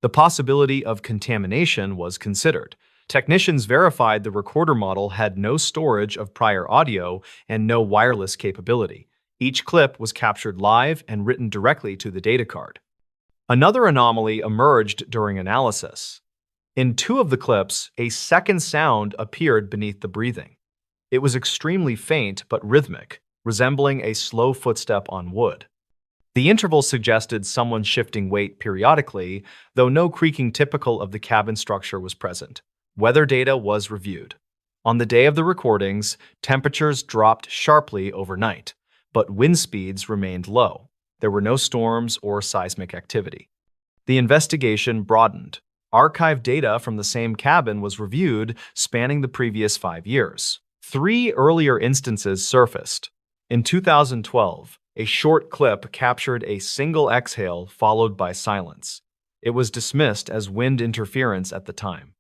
S1: The possibility of contamination was considered. Technicians verified the recorder model had no storage of prior audio and no wireless capability. Each clip was captured live and written directly to the data card. Another anomaly emerged during analysis. In 2 of the clips, a second sound appeared beneath the breathing. It was extremely faint but rhythmic, resembling a slow footstep on wood. The interval suggested someone shifting weight periodically, though no creaking typical of the cabin structure was present. Weather data was reviewed. On the day of the recordings, temperatures dropped sharply overnight, but wind speeds remained low. There were no storms or seismic activity. The investigation broadened. Archived data from the same cabin was reviewed, spanning the previous 5 years. 3 earlier instances surfaced. In 2012, a short clip captured a single exhale followed by silence. It was dismissed as wind interference at the time.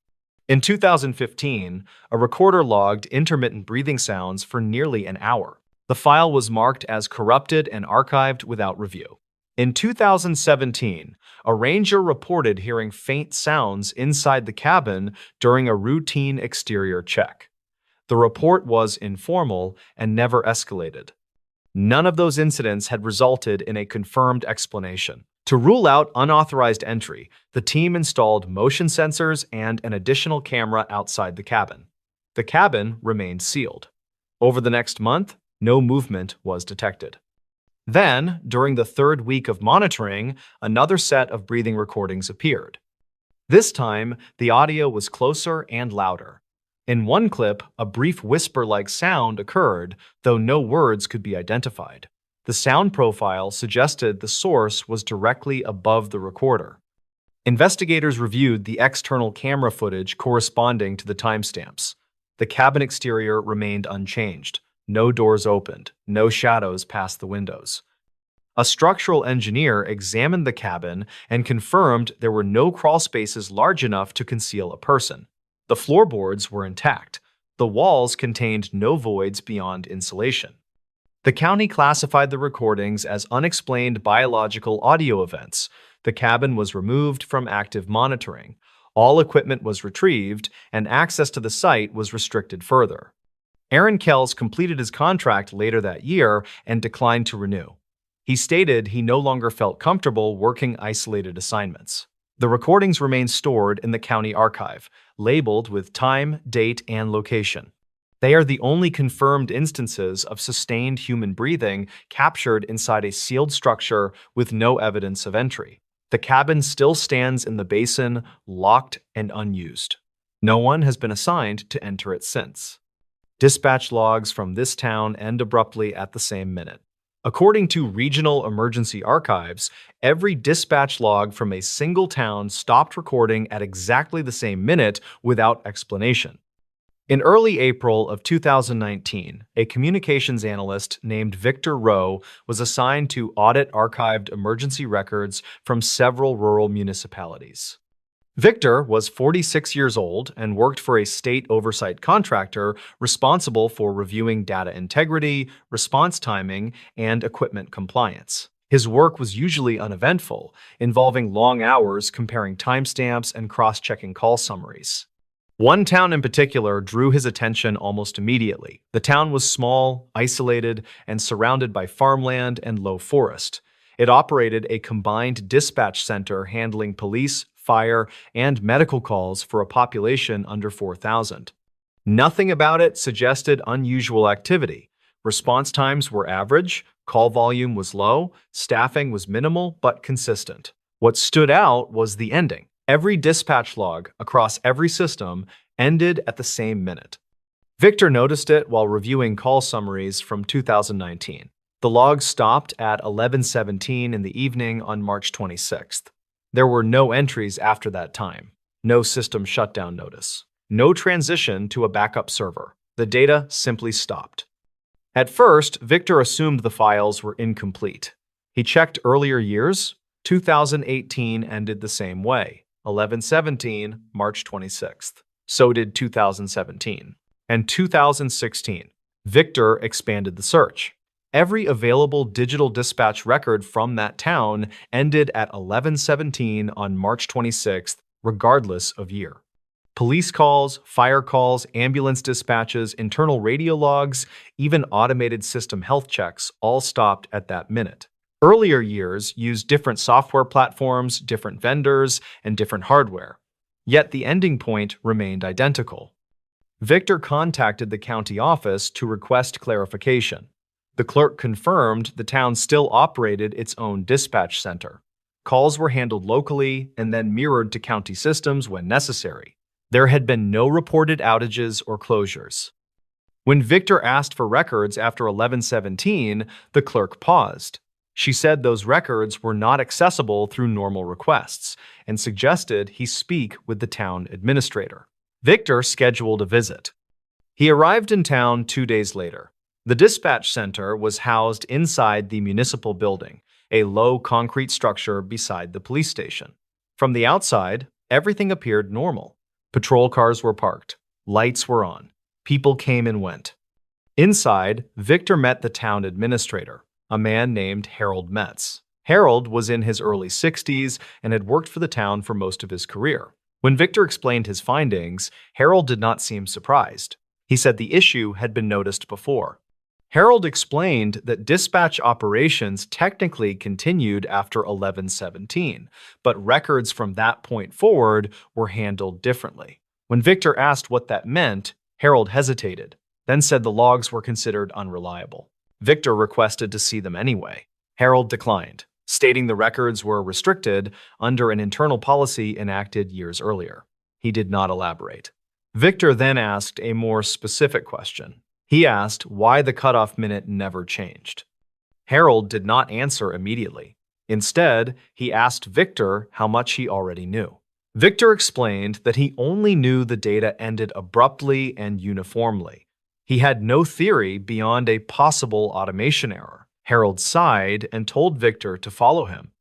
S1: In 2015, a recorder logged intermittent breathing sounds for nearly an hour. The file was marked as corrupted and archived without review. In 2017, a ranger reported hearing faint sounds inside the cabin during a routine exterior check. The report was informal and never escalated. None of those incidents had resulted in a confirmed explanation. To rule out unauthorized entry, the team installed motion sensors and an additional camera outside the cabin. The cabin remained sealed. Over the next month, no movement was detected. Then, during the third week of monitoring, another set of breathing recordings appeared. This time, the audio was closer and louder. In one clip, a brief whisper-like sound occurred, though no words could be identified. The sound profile suggested the source was directly above the recorder. Investigators reviewed the external camera footage corresponding to the timestamps. The cabin exterior remained unchanged. No doors opened, no shadows passed the windows. A structural engineer examined the cabin and confirmed there were no crawl spaces large enough to conceal a person. The floorboards were intact. The walls contained no voids beyond insulation. The county classified the recordings as unexplained biological audio events. The cabin was removed from active monitoring. All equipment was retrieved, and access to the site was restricted further. Aaron Kells completed his contract later that year and declined to renew. He stated he no longer felt comfortable working isolated assignments. The recordings remain stored in the county archive, labeled with time, date, and location. They are the only confirmed instances of sustained human breathing captured inside a sealed structure with no evidence of entry. The cabin still stands in the basin, locked and unused. No one has been assigned to enter it since. Dispatch logs from this town end abruptly at the same minute. According to regional emergency archives, every dispatch log from a single town stopped recording at exactly the same minute without explanation. In early April of 2019, a communications analyst named Victor Rowe was assigned to audit archived emergency records from several rural municipalities. Victor was 46 years old and worked for a state oversight contractor responsible for reviewing data integrity, response timing, and equipment compliance. His work was usually uneventful, involving long hours comparing timestamps and cross-checking call summaries. One town in particular drew his attention almost immediately. The town was small, isolated, and surrounded by farmland and low forest. It operated a combined dispatch center handling police, fire, and medical calls for a population under 4,000. Nothing about it suggested unusual activity. Response times were average, call volume was low, staffing was minimal but consistent. What stood out was the ending. Every dispatch log across every system ended at the same minute. Victor noticed it while reviewing call summaries from 2019. The log stopped at 11:17 in the evening on March 26th. There were no entries after that time, no system shutdown notice, no transition to a backup server. The data simply stopped. At first, Victor assumed the files were incomplete. He checked earlier years. 2018 ended the same way, 11/17, March 26th. So did 2017. And 2016. Victor expanded the search. Every available digital dispatch record from that town ended at 11:17 on March 26th, regardless of year. Police calls, fire calls, ambulance dispatches, internal radio logs, even automated system health checks all stopped at that minute. Earlier years used different software platforms, different vendors, and different hardware. Yet the ending point remained identical. Victor contacted the county office to request clarification. The clerk confirmed the town still operated its own dispatch center. Calls were handled locally and then mirrored to county systems when necessary. There had been no reported outages or closures. When Victor asked for records after 11:17, the clerk paused. She said those records were not accessible through normal requests and suggested he speak with the town administrator. Victor scheduled a visit. He arrived in town 2 days later. The dispatch center was housed inside the municipal building, a low concrete structure beside the police station. From the outside, everything appeared normal. Patrol cars were parked. Lights were on. People came and went. Inside, Victor met the town administrator, a man named Harold Metz. Harold was in his early 60s and had worked for the town for most of his career. When Victor explained his findings, Harold did not seem surprised. He said the issue had been noticed before. Harold explained that dispatch operations technically continued after 1117, but records from that point forward were handled differently. When Victor asked what that meant, Harold hesitated, then said the logs were considered unreliable. Victor requested to see them anyway. Harold declined, stating the records were restricted under an internal policy enacted years earlier. He did not elaborate. Victor then asked a more specific question. He asked why the cutoff minute never changed. Harold did not answer immediately. Instead, he asked Victor how much he already knew. Victor explained that he only knew the data ended abruptly and uniformly. He had no theory beyond a possible automation error. Harold sighed and told Victor to follow him.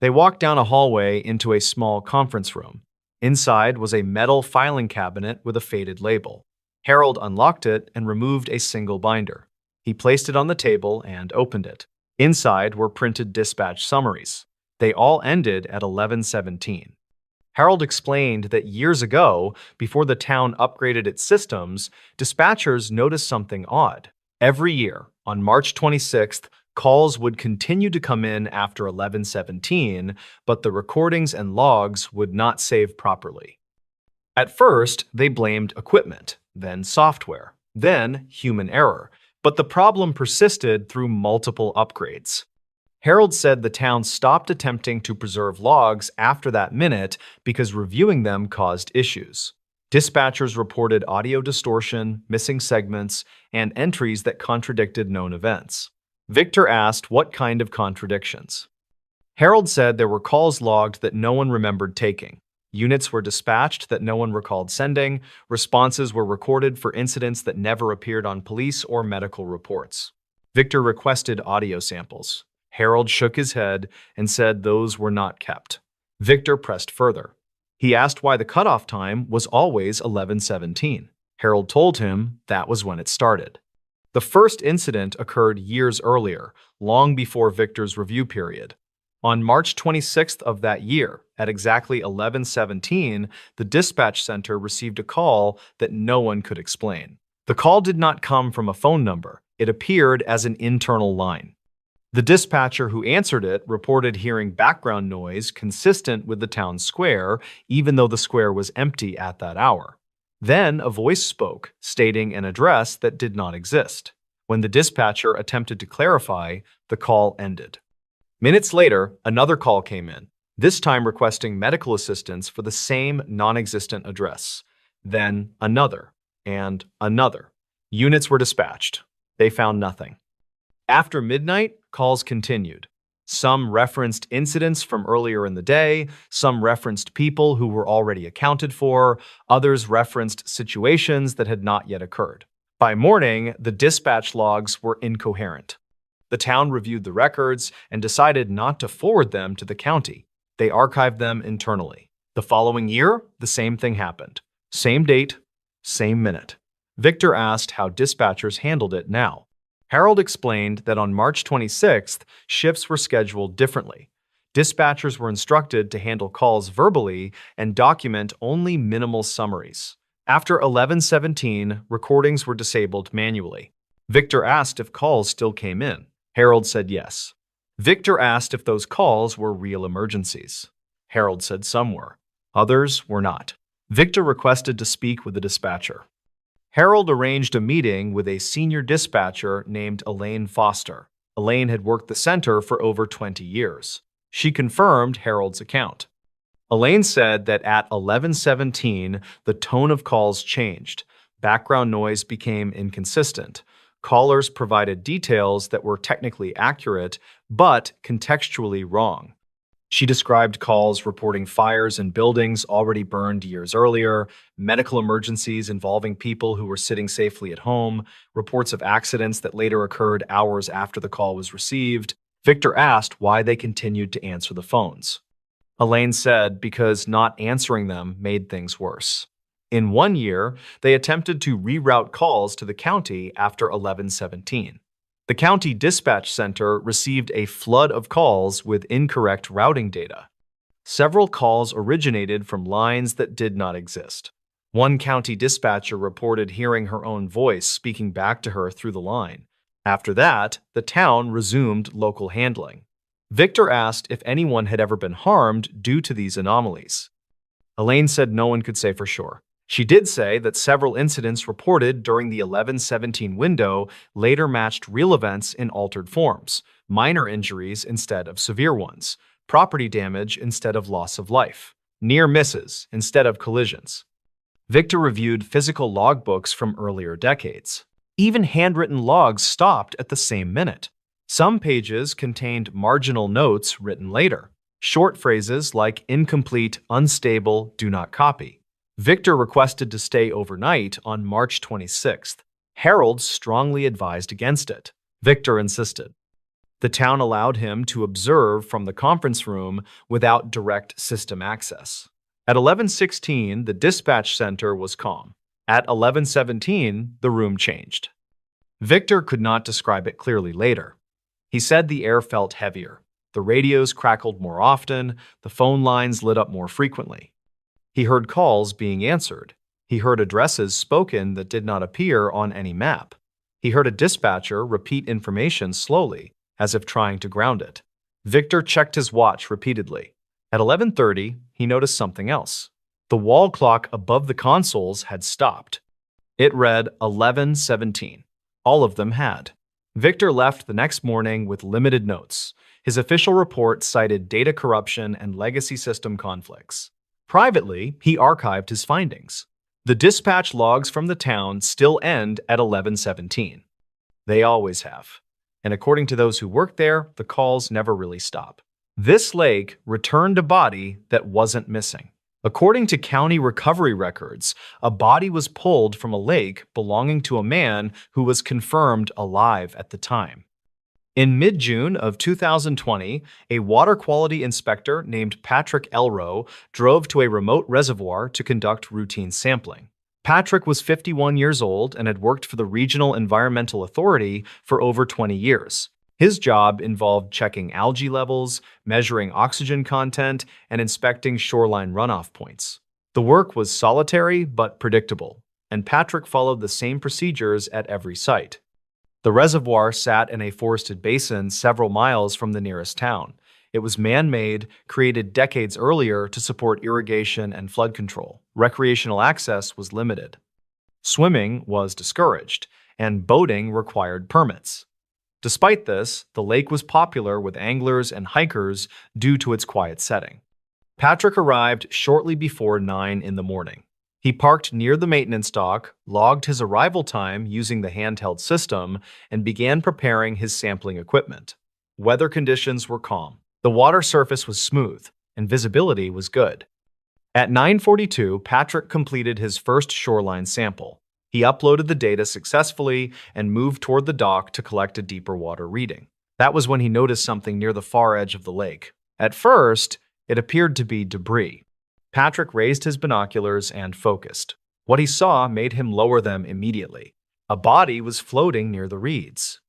S1: They walked down a hallway into a small conference room. Inside was a metal filing cabinet with a faded label. Harold unlocked it and removed a single binder. He placed it on the table and opened it. Inside were printed dispatch summaries. They all ended at 1117. Harold explained that years ago, before the town upgraded its systems, dispatchers noticed something odd. Every year, on March 26th, calls would continue to come in after 1117, but the recordings and logs would not save properly. At first, they blamed equipment, then software, then human error, but the problem persisted through multiple upgrades. Harold said the town stopped attempting to preserve logs after that minute because reviewing them caused issues. Dispatchers reported audio distortion, missing segments, and entries that contradicted known events. Victor asked what kind of contradictions. Harold said there were calls logged that no one remembered taking. Units were dispatched that no one recalled sending. Responses were recorded for incidents that never appeared on police or medical reports. Victor requested audio samples. Harold shook his head and said those were not kept. Victor pressed further. He asked why the cutoff time was always 1117. Harold told him that was when it started. The first incident occurred years earlier, long before Victor's review period. On March 26th of that year, at exactly 1117, the dispatch center received a call that no one could explain. The call did not come from a phone number. It appeared as an internal line. The dispatcher who answered it reported hearing background noise consistent with the town square, even though the square was empty at that hour. Then a voice spoke, stating an address that did not exist. When the dispatcher attempted to clarify, the call ended. Minutes later, another call came in, this time requesting medical assistance for the same non-existent address. Then another, and another. Units were dispatched. They found nothing. After midnight, calls continued. Some referenced incidents from earlier in the day, some referenced people who were already accounted for, others referenced situations that had not yet occurred. By morning, the dispatch logs were incoherent. The town reviewed the records and decided not to forward them to the county. They archived them internally. The following year, the same thing happened. Same date, same minute. Victor asked how dispatchers handled it now. Harold explained that on March 26th, shifts were scheduled differently. Dispatchers were instructed to handle calls verbally and document only minimal summaries. After 1117, recordings were disabled manually. Victor asked if calls still came in. Harold said yes. Victor asked if those calls were real emergencies. Harold said some were. Others were not. Victor requested to speak with the dispatcher. Harold arranged a meeting with a senior dispatcher named Elaine Foster. Elaine had worked the center for over 20 years. She confirmed Harold's account. Elaine said that at 1117, the tone of calls changed. Background noise became inconsistent. Callers provided details that were technically accurate, but contextually wrong. She described calls reporting fires in buildings already burned years earlier, medical emergencies involving people who were sitting safely at home, reports of accidents that later occurred hours after the call was received. Victor asked why they continued to answer the phones. Elaine said because not answering them made things worse. In 1 year, they attempted to reroute calls to the county after 1117. The county dispatch center received a flood of calls with incorrect routing data. Several calls originated from lines that did not exist. One county dispatcher reported hearing her own voice speaking back to her through the line. After that, the town resumed local handling. Victor asked if anyone had ever been harmed due to these anomalies. Elaine said no one could say for sure. She did say that several incidents reported during the 11-17 window later matched real events in altered forms, minor injuries instead of severe ones, property damage instead of loss of life, near misses instead of collisions. Victor reviewed physical logbooks from earlier decades. Even handwritten logs stopped at the same minute. Some pages contained marginal notes written later, short phrases like incomplete, unstable, do not copy. Victor requested to stay overnight on March 26th. Harold strongly advised against it. Victor insisted. The town allowed him to observe from the conference room without direct system access. At 11:16, the dispatch center was calm. At 11:17, the room changed. Victor could not describe it clearly later. He said the air felt heavier. The radios crackled more often, the phone lines lit up more frequently. He heard calls being answered. He heard addresses spoken that did not appear on any map. He heard a dispatcher repeat information slowly, as if trying to ground it. Victor checked his watch repeatedly. At 11:30, he noticed something else. The wall clock above the consoles had stopped. It read 11:17. All of them had. Victor left the next morning with limited notes. His official report cited data corruption and legacy system conflicts. Privately, he archived his findings. The dispatch logs from the town still end at 11:17. They always have. And according to those who work there, the calls never really stop. This lake returned a body that wasn't missing. According to county recovery records, a body was pulled from a lake belonging to a man who was confirmed alive at the time. In mid-June of 2020, a water quality inspector named Patrick Elrow drove to a remote reservoir to conduct routine sampling. Patrick was 51 years old and had worked for the Regional Environmental Authority for over 20 years. His job involved checking algae levels, measuring oxygen content, and inspecting shoreline runoff points. The work was solitary but predictable, and Patrick followed the same procedures at every site. The reservoir sat in a forested basin several miles from the nearest town. It was man-made, created decades earlier to support irrigation and flood control. Recreational access was limited. Swimming was discouraged, and boating required permits. Despite this, the lake was popular with anglers and hikers due to its quiet setting. Patrick arrived shortly before 9 in the morning. He parked near the maintenance dock, logged his arrival time using the handheld system, and began preparing his sampling equipment. Weather conditions were calm. The water surface was smooth, and visibility was good. At 9:42, Patrick completed his first shoreline sample. He uploaded the data successfully and moved toward the dock to collect a deeper water reading. That was when he noticed something near the far edge of the lake. At first, it appeared to be debris. Patrick raised his binoculars and focused. What he saw made him lower them immediately. A body was floating near the reeds.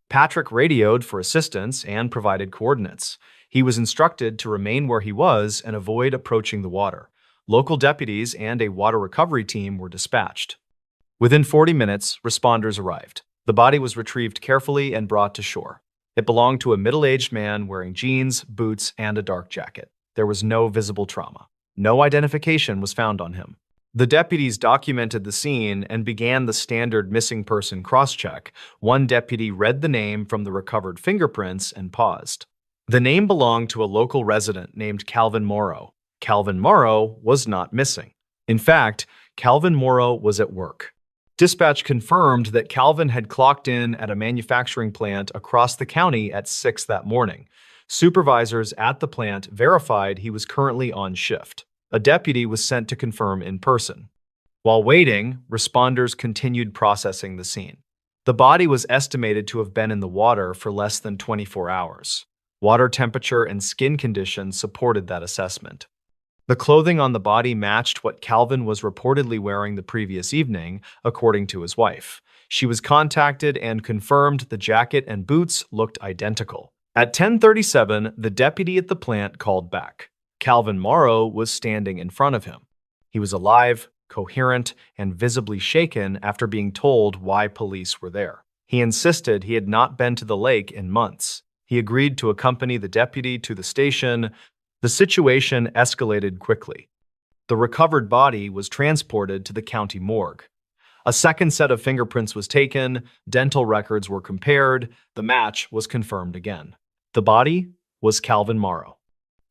S1: Patrick radioed for assistance and provided coordinates. He was instructed to remain where he was and avoid approaching the water. Local deputies and a water recovery team were dispatched. Within 40 minutes, responders arrived. The body was retrieved carefully and brought to shore. It belonged to a middle-aged man wearing jeans, boots, and a dark jacket. There was no visible trauma. No identification was found on him. The deputies documented the scene and began the standard missing person cross-check. One deputy read the name from the recovered fingerprints and paused. The name belonged to a local resident named Calvin Morrow. Calvin Morrow was not missing. In fact, Calvin Morrow was at work. Dispatch confirmed that Calvin had clocked in at a manufacturing plant across the county at 6 that morning. Supervisors at the plant verified he was currently on shift. A deputy was sent to confirm in person. While waiting, responders continued processing the scene. The body was estimated to have been in the water for less than 24 hours. Water temperature and skin conditions supported that assessment. The clothing on the body matched what Calvin was reportedly wearing the previous evening, according to his wife. She was contacted and confirmed the jacket and boots looked identical. At 10:37, the deputy at the plant called back. Calvin Morrow was standing in front of him. He was alive, coherent, and visibly shaken after being told why police were there. He insisted he had not been to the lake in months. He agreed to accompany the deputy to the station. The situation escalated quickly. The recovered body was transported to the county morgue. A second set of fingerprints was taken, dental records were compared, the match was confirmed again. The body was Calvin Morrow.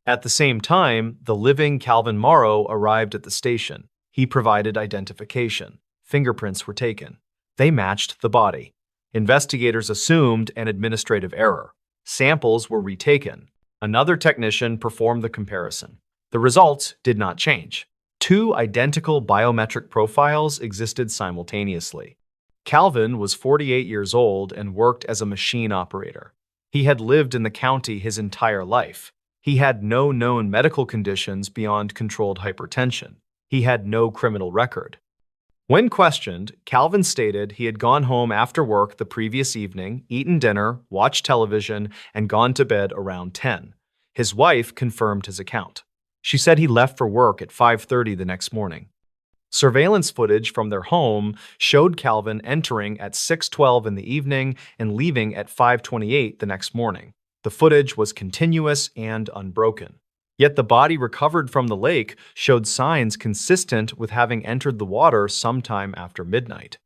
S1: At the same time, the living Calvin Morrow arrived at the station. He provided identification. Fingerprints were taken. They matched the body. Investigators assumed an administrative error. Samples were retaken. Another technician performed the comparison. The results did not change. Two identical biometric profiles existed simultaneously. Calvin was 48 years old and worked as a machine operator. He had lived in the county his entire life. He had no known medical conditions beyond controlled hypertension. He had no criminal record. When questioned, Calvin stated he had gone home after work the previous evening, eaten dinner, watched television, and gone to bed around 10. His wife confirmed his account. She said he left for work at 5:30 the next morning. Surveillance footage from their home showed Calvin entering at 6:12 in the evening and leaving at 5:28 the next morning. The footage was continuous and unbroken. Yet the body recovered from the lake showed signs consistent with having entered the water sometime after midnight.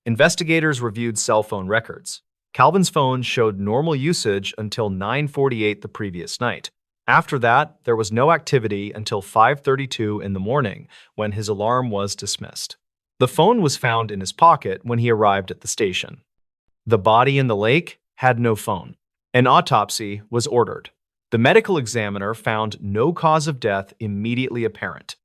S1: Investigators reviewed cell phone records. Calvin's phone showed normal usage until 9:48 the previous night. After that, there was no activity until 5:32 in the morning, when his alarm was dismissed. The phone was found in his pocket when he arrived at the station. The body in the lake had no phone. An autopsy was ordered. The medical examiner found no cause of death immediately apparent.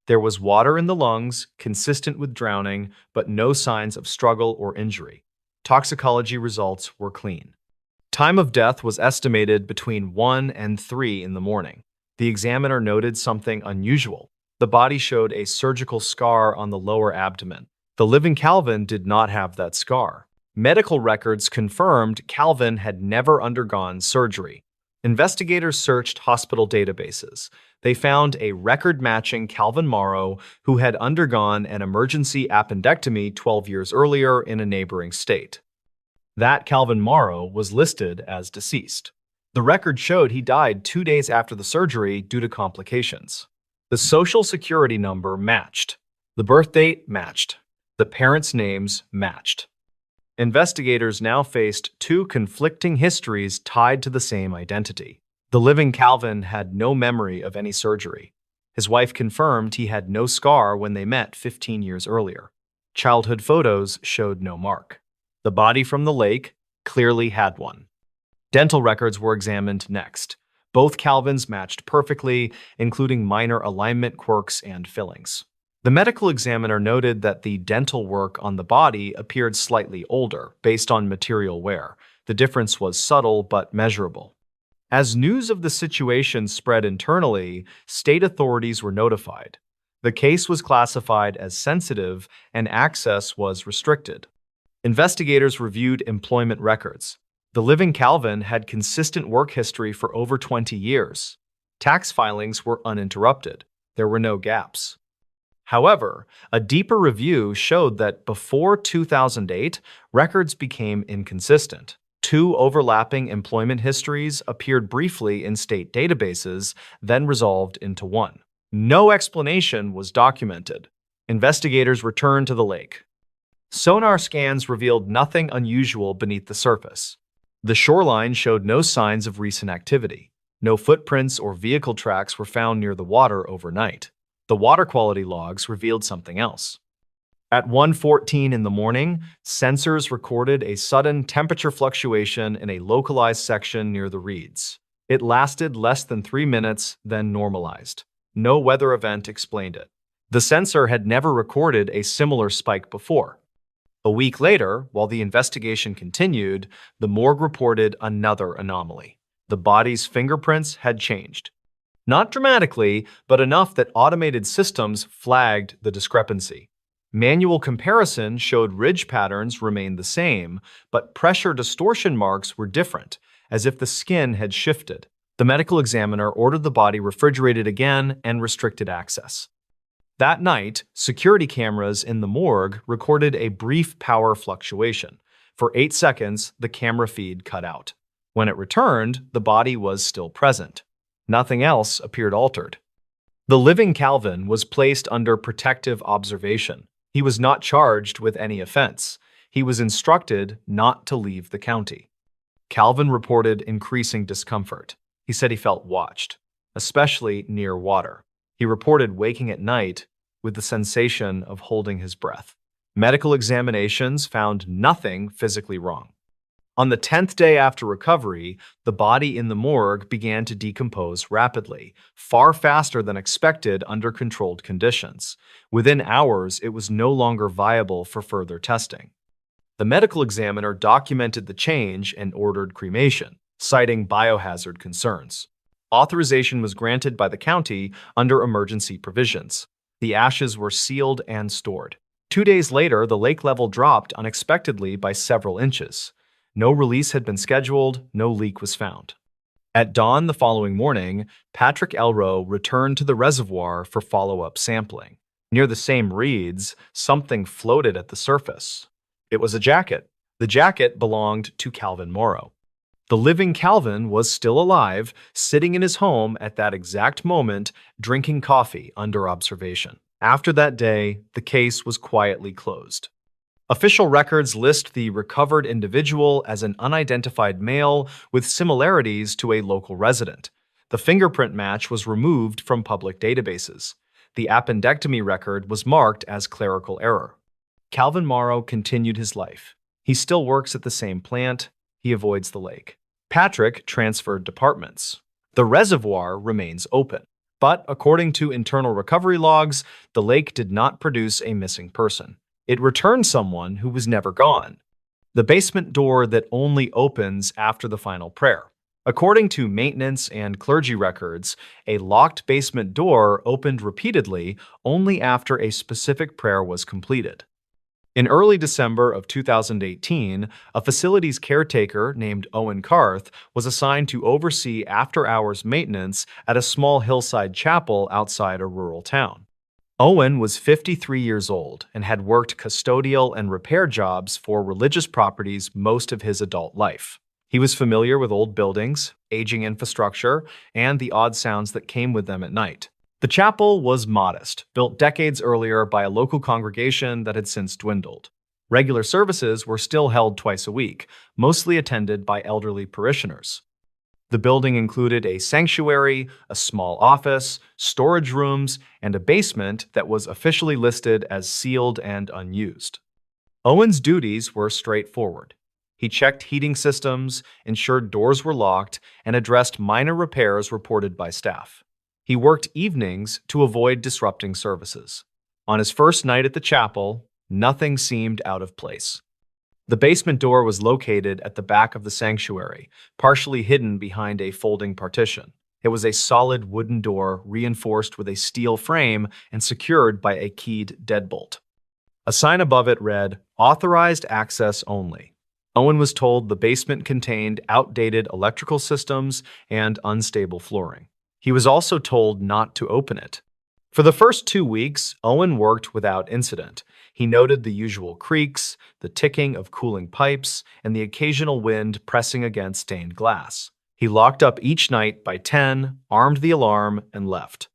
S1: There was water in the lungs, consistent with drowning, but no signs of struggle or injury. Toxicology results were clean. Time of death was estimated between 1 and 3 in the morning. The examiner noted something unusual. The body showed a surgical scar on the lower abdomen. The living Calvin did not have that scar. Medical records confirmed Calvin had never undergone surgery. Investigators searched hospital databases. They found a record-matching Calvin Morrow who had undergone an emergency appendectomy 12 years earlier in a neighboring state. That Calvin Morrow was listed as deceased. The record showed he died 2 days after the surgery due to complications. The social security number matched. The birth date matched. The parents' names matched. Investigators now faced two conflicting histories tied to the same identity. The living Calvin had no memory of any surgery. His wife confirmed he had no scar when they met 15 years earlier. Childhood photos showed no mark. The body from the lake clearly had one. Dental records were examined next. Both Calvins matched perfectly, including minor alignment quirks and fillings. The medical examiner noted that the dental work on the body appeared slightly older, based on material wear. The difference was subtle but measurable. As news of the situation spread internally, state authorities were notified. The case was classified as sensitive and access was restricted. Investigators reviewed employment records. The living Calvin had consistent work history for over 20 years. Tax filings were uninterrupted. There were no gaps. However, a deeper review showed that before 2008, records became inconsistent. Two overlapping employment histories appeared briefly in state databases, then resolved into one. No explanation was documented. Investigators returned to the lake. Sonar scans revealed nothing unusual beneath the surface. The shoreline showed no signs of recent activity. No footprints or vehicle tracks were found near the water overnight. The water quality logs revealed something else. At 1:14 in the morning, sensors recorded a sudden temperature fluctuation in a localized section near the reeds. It lasted less than 3 minutes, then normalized. No weather event explained it. The sensor had never recorded a similar spike before. A week later, while the investigation continued, the morgue reported another anomaly. The body's fingerprints had changed. Not dramatically, but enough that automated systems flagged the discrepancy. Manual comparison showed ridge patterns remained the same, but pressure distortion marks were different, as if the skin had shifted. The medical examiner ordered the body refrigerated again and restricted access. That night, security cameras in the morgue recorded a brief power fluctuation. For 8 seconds, the camera feed cut out. When it returned, the body was still present. Nothing else appeared altered. The living Calvin was placed under protective observation. He was not charged with any offense. He was instructed not to leave the county. Calvin reported increasing discomfort. He said he felt watched, especially near water. He reported waking at night with the sensation of holding his breath. Medical examinations found nothing physically wrong. On the 10th day after recovery, the body in the morgue began to decompose rapidly, far faster than expected under controlled conditions. Within hours, it was no longer viable for further testing. The medical examiner documented the change and ordered cremation, citing biohazard concerns. Authorization was granted by the county under emergency provisions. The ashes were sealed and stored. 2 days later, the lake level dropped unexpectedly by several inches. No release had been scheduled, no leak was found. At dawn the following morning, Patrick Elrow returned to the reservoir for follow-up sampling. Near the same reeds, something floated at the surface. It was a jacket. The jacket belonged to Calvin Morrow. The living Calvin was still alive, sitting in his home at that exact moment, drinking coffee under observation. After that day, the case was quietly closed. Official records list the recovered individual as an unidentified male with similarities to a local resident. The fingerprint match was removed from public databases. The appendectomy record was marked as clerical error. Calvin Morrow continued his life. He still works at the same plant. He avoids the lake. Patrick transferred departments. The reservoir remains open. But according to internal recovery logs, the lake did not produce a missing person. It returned someone who was never gone. The basement door that only opens after the final prayer. According to maintenance and clergy records, a locked basement door opened repeatedly only after a specific prayer was completed. In early December of 2018, a facilities caretaker named Owen Carth was assigned to oversee after-hours maintenance at a small hillside chapel outside a rural town. Owen was 53 years old and had worked custodial and repair jobs for religious properties most of his adult life. He was familiar with old buildings, aging infrastructure, and the odd sounds that came with them at night. The chapel was modest, built decades earlier by a local congregation that had since dwindled. Regular services were still held twice a week, mostly attended by elderly parishioners. The building included a sanctuary, a small office, storage rooms, and a basement that was officially listed as sealed and unused. Owen's duties were straightforward. He checked heating systems, ensured doors were locked, and addressed minor repairs reported by staff. He worked evenings to avoid disrupting services. On his first night at the chapel, nothing seemed out of place. The basement door was located at the back of the sanctuary, partially hidden behind a folding partition. It was a solid wooden door reinforced with a steel frame and secured by a keyed deadbolt. A sign above it read, "Authorized access only." Owen was told the basement contained outdated electrical systems and unstable flooring. He was also told not to open it. For the first 2 weeks, Owen worked without incident. He noted the usual creaks, the ticking of cooling pipes, and the occasional wind pressing against stained glass. He locked up each night by 10, armed the alarm, and left.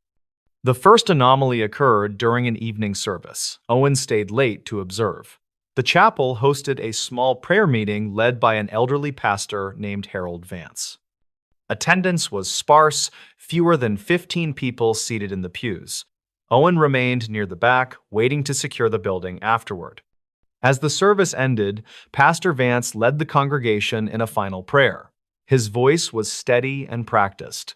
S1: The first anomaly occurred during an evening service. Owen stayed late to observe. The chapel hosted a small prayer meeting led by an elderly pastor named Harold Vance. Attendance was sparse, fewer than 15 people seated in the pews. Owen remained near the back, waiting to secure the building afterward. As the service ended, Pastor Vance led the congregation in a final prayer. His voice was steady and practiced.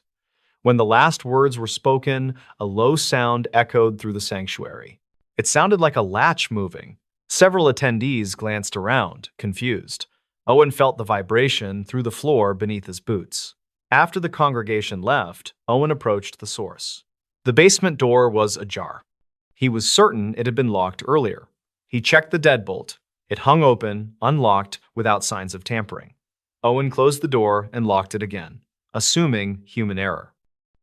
S1: When the last words were spoken, a low sound echoed through the sanctuary. It sounded like a latch moving. Several attendees glanced around, confused. Owen felt the vibration through the floor beneath his boots. After the congregation left, Owen approached the source. The basement door was ajar. He was certain it had been locked earlier. He checked the deadbolt. It hung open, unlocked, without signs of tampering. Owen closed the door and locked it again, assuming human error.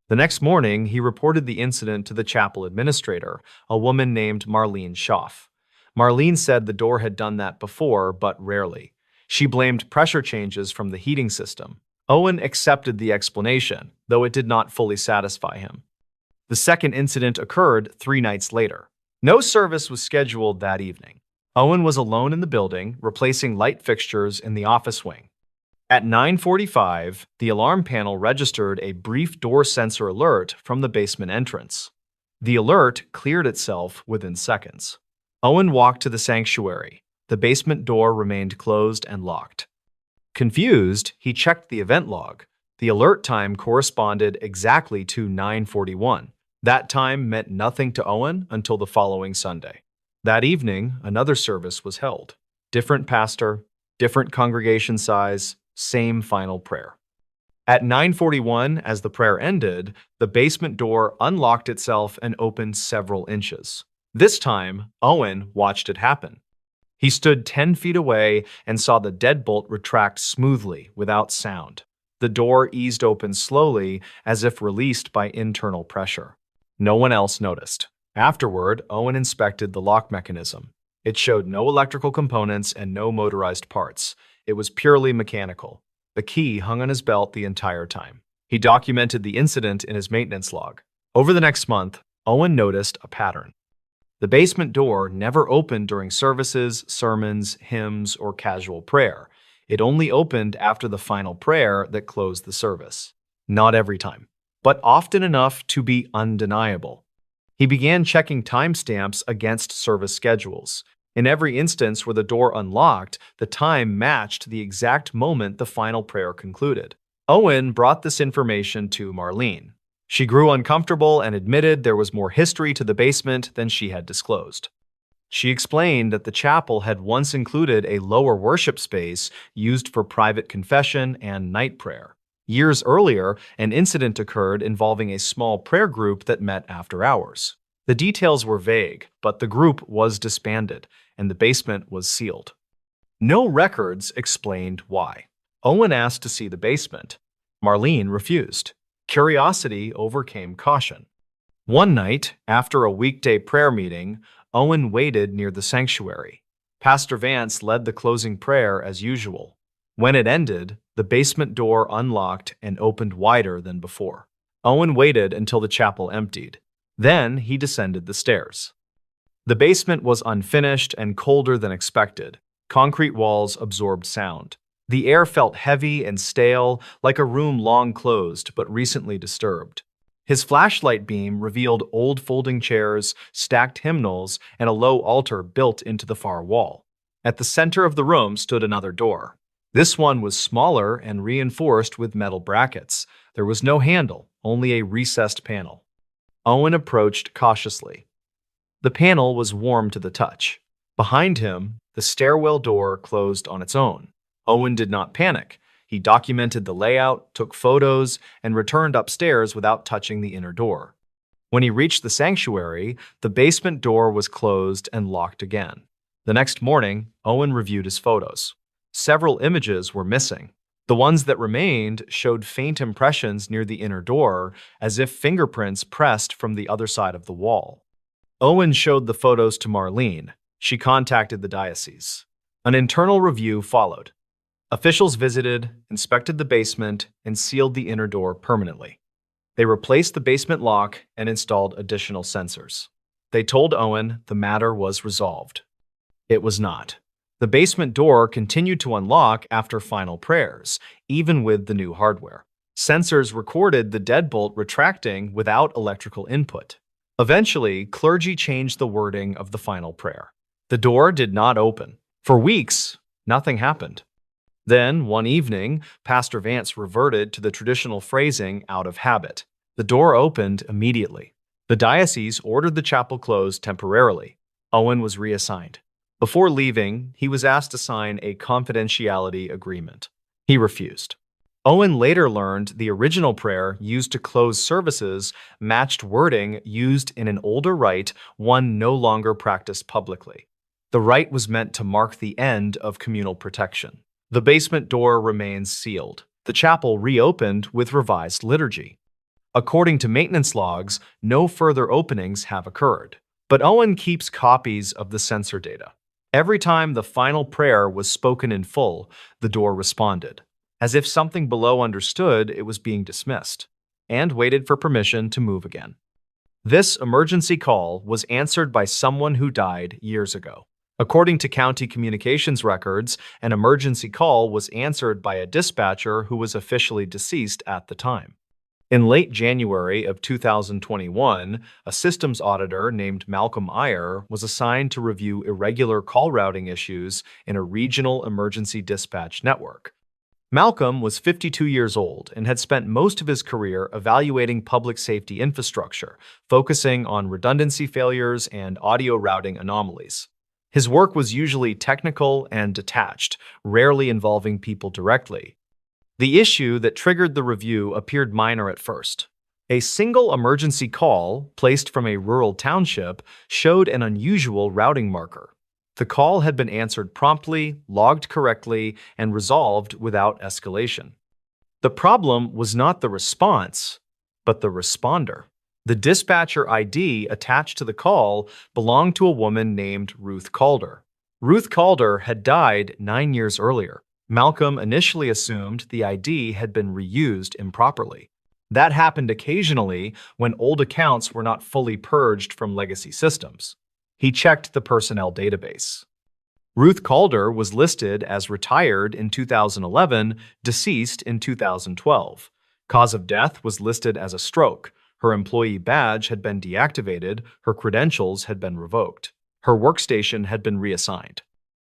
S1: The next morning, he reported the incident to the chapel administrator, a woman named Marlene Schaff. Marlene said the door had done that before, but rarely. She blamed pressure changes from the heating system. Owen accepted the explanation, though it did not fully satisfy him. The second incident occurred 3 nights later. No service was scheduled that evening. Owen was alone in the building, replacing light fixtures in the office wing. At 9:45, the alarm panel registered a brief door sensor alert from the basement entrance. The alert cleared itself within seconds. Owen walked to the sanctuary. The basement door remained closed and locked. Confused, he checked the event log. The alert time corresponded exactly to 9:41. That time meant nothing to Owen until the following Sunday. That evening, another service was held. Different pastor, different congregation size, same final prayer. At 9:41, as the prayer ended, the basement door unlocked itself and opened several inches. This time, Owen watched it happen. He stood 10 feet away and saw the deadbolt retract smoothly, without sound. The door eased open slowly, as if released by internal pressure. No one else noticed. Afterward, Owen inspected the lock mechanism. It showed no electrical components and no motorized parts. It was purely mechanical. The key hung on his belt the entire time. He documented the incident in his maintenance log. Over the next month, Owen noticed a pattern. The basement door never opened during services, sermons, hymns, or casual prayer. It only opened after the final prayer that closed the service. Not every time, but often enough to be undeniable. He began checking timestamps against service schedules. In every instance where the door unlocked, the time matched the exact moment the final prayer concluded. Owen brought this information to Marlene. She grew uncomfortable and admitted there was more history to the basement than she had disclosed. She explained that the chapel had once included a lower worship space used for private confession and night prayer. Years earlier, an incident occurred involving a small prayer group that met after hours. The details were vague, but the group was disbanded, and the basement was sealed. No records explained why. Owen asked to see the basement. Marlene refused. Curiosity overcame caution. One night, after a weekday prayer meeting, Owen waited near the sanctuary. Pastor Vance led the closing prayer as usual. When it ended, the basement door unlocked and opened wider than before. Owen waited until the chapel emptied. Then he descended the stairs. The basement was unfinished and colder than expected. Concrete walls absorbed sound. The air felt heavy and stale, like a room long closed but recently disturbed. His flashlight beam revealed old folding chairs, stacked hymnals, and a low altar built into the far wall. At the center of the room stood another door. This one was smaller and reinforced with metal brackets. There was no handle, only a recessed panel. Owen approached cautiously. The panel was warm to the touch. Behind him, the stairwell door closed on its own. Owen did not panic. He documented the layout, took photos, and returned upstairs without touching the inner door. When he reached the sanctuary, the basement door was closed and locked again. The next morning, Owen reviewed his photos. Several images were missing. The ones that remained showed faint impressions near the inner door, as if fingerprints pressed from the other side of the wall. Owen showed the photos to Marlene. She contacted the diocese. An internal review followed. Officials visited, inspected the basement, and sealed the inner door permanently. They replaced the basement lock and installed additional sensors. They told Owen the matter was resolved. It was not. The basement door continued to unlock after final prayers, even with the new hardware. Sensors recorded the deadbolt retracting without electrical input. Eventually, clergy changed the wording of the final prayer. The door did not open. For weeks, nothing happened. Then, one evening, Pastor Vance reverted to the traditional phrasing out of habit. The door opened immediately. The diocese ordered the chapel closed temporarily. Owen was reassigned. Before leaving, he was asked to sign a confidentiality agreement. He refused. Owen later learned the original prayer used to close services matched wording used in an older rite one no longer practiced publicly. The right was meant to mark the end of communal protection. The basement door remains sealed. The chapel reopened with revised liturgy. According to maintenance logs, no further openings have occurred. But Owen keeps copies of the sensor data. Every time the final prayer was spoken in full, the door responded, as if something below understood it was being dismissed, and waited for permission to move again. This emergency call was answered by someone who died years ago. According to county communications records, an emergency call was answered by a dispatcher who was officially deceased at the time. In late January of 2021, a systems auditor named Malcolm Iyer was assigned to review irregular call routing issues in a regional emergency dispatch network. Malcolm was 52 years old and had spent most of his career evaluating public safety infrastructure, focusing on redundancy failures and audio routing anomalies. His work was usually technical and detached, rarely involving people directly. The issue that triggered the review appeared minor at first. A single emergency call, placed from a rural township, showed an unusual routing marker. The call had been answered promptly, logged correctly, and resolved without escalation. The problem was not the response, but the responder. The dispatcher ID attached to the call belonged to a woman named Ruth Calder. Ruth Calder had died 9 years earlier. Malcolm initially assumed the ID had been reused improperly. That happened occasionally when old accounts were not fully purged from legacy systems. He checked the personnel database. Ruth Calder was listed as retired in 2011, deceased in 2012. Cause of death was listed as a stroke. Her employee badge had been deactivated, her credentials had been revoked. Her workstation had been reassigned.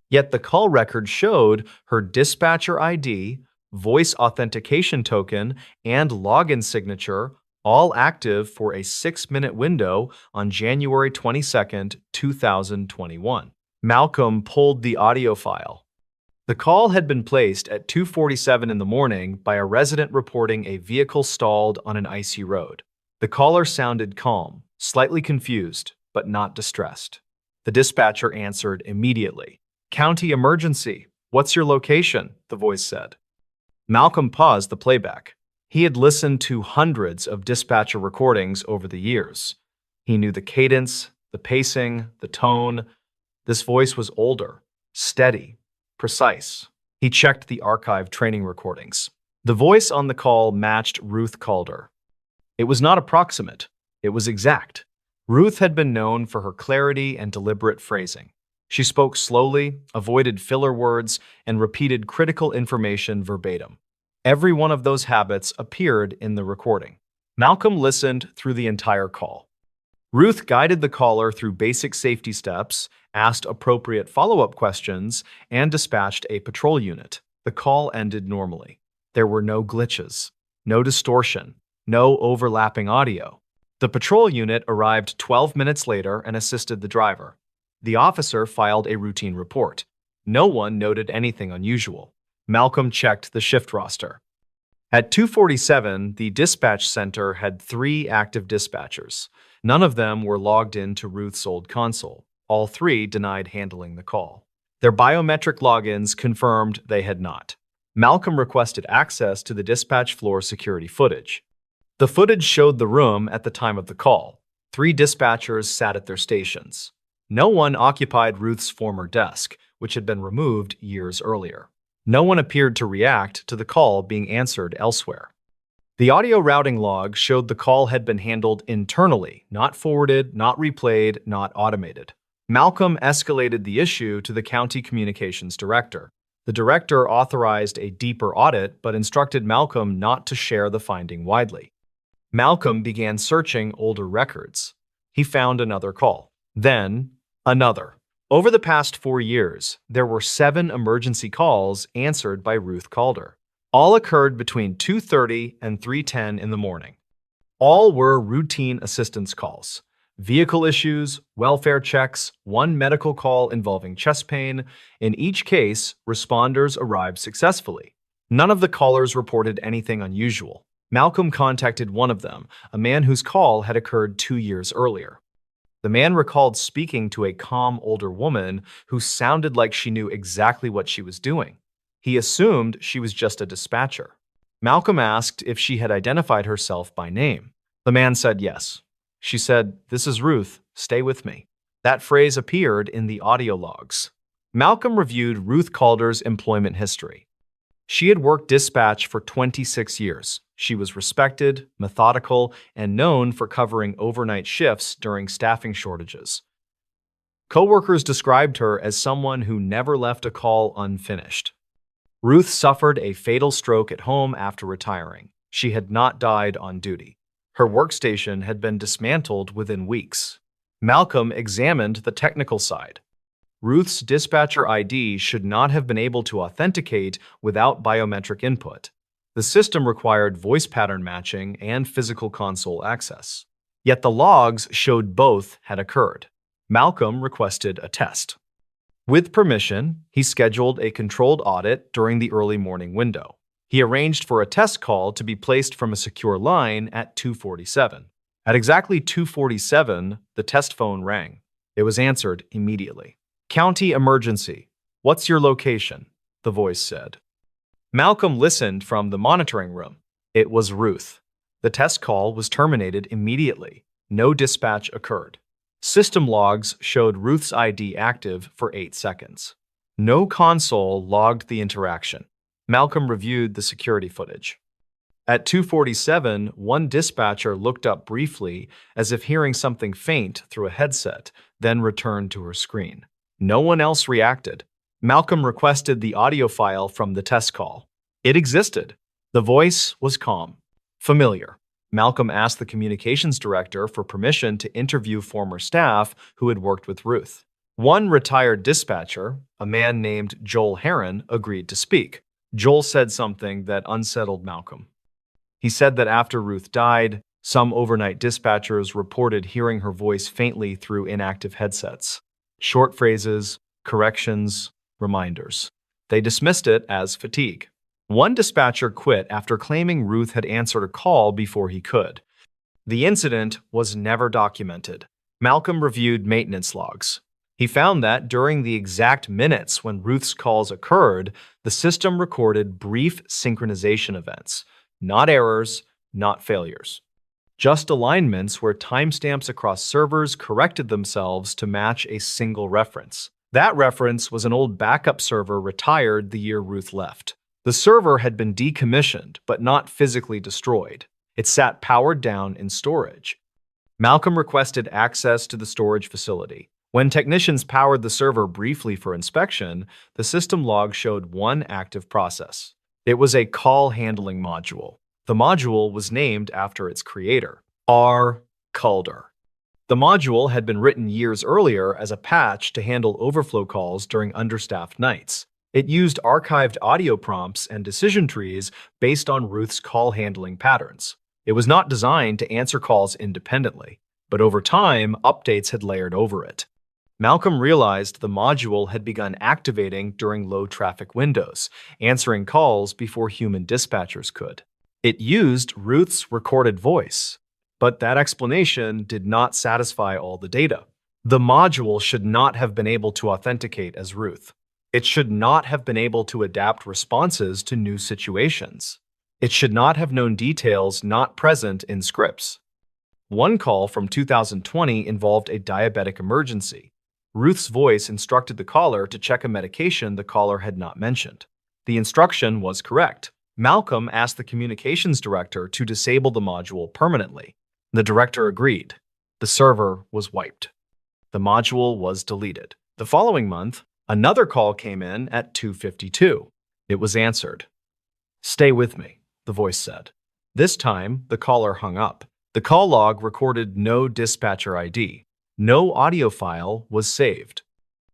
S1: Yet the call record showed her dispatcher ID, voice authentication token, and login signature all active for a 6-minute window on January 22, 2021. Malcolm pulled the audio file. The call had been placed at 2:47 in the morning by a resident reporting a vehicle stalled on an icy road. The caller sounded calm, slightly confused, but not distressed. The dispatcher answered immediately. "County emergency. What's your location?" the voice said. Malcolm paused the playback. He had listened to hundreds of dispatcher recordings over the years. He knew the cadence, the pacing, the tone. This voice was older, steady, precise. He checked the archived training recordings. The voice on the call matched Ruth Calder. It was not approximate. It was exact. Ruth had been known for her clarity and deliberate phrasing. She spoke slowly, avoided filler words, and repeated critical information verbatim. Every one of those habits appeared in the recording. Malcolm listened through the entire call. Ruth guided the caller through basic safety steps, asked appropriate follow-up questions, and dispatched a patrol unit. The call ended normally. There were no glitches, no distortion, no overlapping audio. The patrol unit arrived 12 minutes later and assisted the driver. The officer filed a routine report. No one noted anything unusual. Malcolm checked the shift roster. At 2:47, the dispatch center had 3 active dispatchers. None of them were logged into Ruth's old console. All 3 denied handling the call. Their biometric logins confirmed they had not. Malcolm requested access to the dispatch floor security footage. The footage showed the room at the time of the call. 3 dispatchers sat at their stations. No one occupied Ruth's former desk, which had been removed years earlier. No one appeared to react to the call being answered elsewhere. The audio routing log showed the call had been handled internally, not forwarded, not replayed, not automated. Malcolm escalated the issue to the county communications director. The director authorized a deeper audit but instructed Malcolm not to share the finding widely. Malcolm began searching older records. He found another call. Then, another. Over the past 4 years, there were 7 emergency calls answered by Ruth Calder. All occurred between 2:30 and 3:10 in the morning. All were routine assistance calls. Vehicle issues, welfare checks, 1 medical call involving chest pain. In each case, responders arrived successfully. None of the callers reported anything unusual. Malcolm contacted one of them, a man whose call had occurred 2 years earlier. The man recalled speaking to a calm older woman who sounded like she knew exactly what she was doing. He assumed she was just a dispatcher. Malcolm asked if she had identified herself by name. The man said yes. She said, "This is Ruth. Stay with me." That phrase appeared in the audio logs. Malcolm reviewed Ruth Calder's employment history. She had worked dispatch for 26 years. She was respected, methodical, and known for covering overnight shifts during staffing shortages. Coworkers described her as someone who never left a call unfinished. Ruth suffered a fatal stroke at home after retiring. She had not died on duty. Her workstation had been dismantled within weeks. Malcolm examined the technical side. Ruth's dispatcher ID should not have been able to authenticate without biometric input. The system required voice pattern matching and physical console access. Yet the logs showed both had occurred. Malcolm requested a test. With permission, he scheduled a controlled audit during the early morning window. He arranged for a test call to be placed from a secure line at 2:47. At exactly 2:47, the test phone rang. It was answered immediately. "County emergency. What's your location?" the voice said. Malcolm listened from the monitoring room. It was Ruth. The test call was terminated immediately. No dispatch occurred. System logs showed Ruth's ID active for 8 seconds. No console logged the interaction. Malcolm reviewed the security footage. At 2:47, one dispatcher looked up briefly as if hearing something faint through a headset, then returned to her screen. No one else reacted. Malcolm requested the audio file from the test call. It existed. The voice was calm, familiar. Malcolm asked the communications director for permission to interview former staff who had worked with Ruth. One retired dispatcher, a man named Joel Heron, agreed to speak. Joel said something that unsettled Malcolm. He said that after Ruth died, some overnight dispatchers reported hearing her voice faintly through inactive headsets. Short phrases, corrections, reminders. They dismissed it as fatigue. One dispatcher quit after claiming Ruth had answered a call before he could. The incident was never documented. Malcolm reviewed maintenance logs. He found that during the exact minutes when Ruth's calls occurred, the system recorded brief synchronization events. Not errors, not failures. Just alignments where timestamps across servers corrected themselves to match a single reference. That reference was an old backup server retired the year Ruth left. The server had been decommissioned, but not physically destroyed. It sat powered down in storage. Malcolm requested access to the storage facility. When technicians powered the server briefly for inspection, the system log showed one active process. It was a call handling module. The module was named after its creator, R. Calder. The module had been written years earlier as a patch to handle overflow calls during understaffed nights. It used archived audio prompts and decision trees based on Ruth's call handling patterns. It was not designed to answer calls independently, but over time, updates had layered over it. Malcolm realized the module had begun activating during low traffic windows, answering calls before human dispatchers could. It used Ruth's recorded voice, but that explanation did not satisfy all the data. The module should not have been able to authenticate as Ruth. It should not have been able to adapt responses to new situations. It should not have known details not present in scripts. One call from 2020 involved a diabetic emergency. Ruth's voice instructed the caller to check a medication the caller had not mentioned. The instruction was correct. Malcolm asked the communications director to disable the module permanently. The director agreed. The server was wiped. The module was deleted. The following month, another call came in at 2:52. It was answered. "Stay with me," the voice said. This time, the caller hung up. The call log recorded no dispatcher ID. No audio file was saved.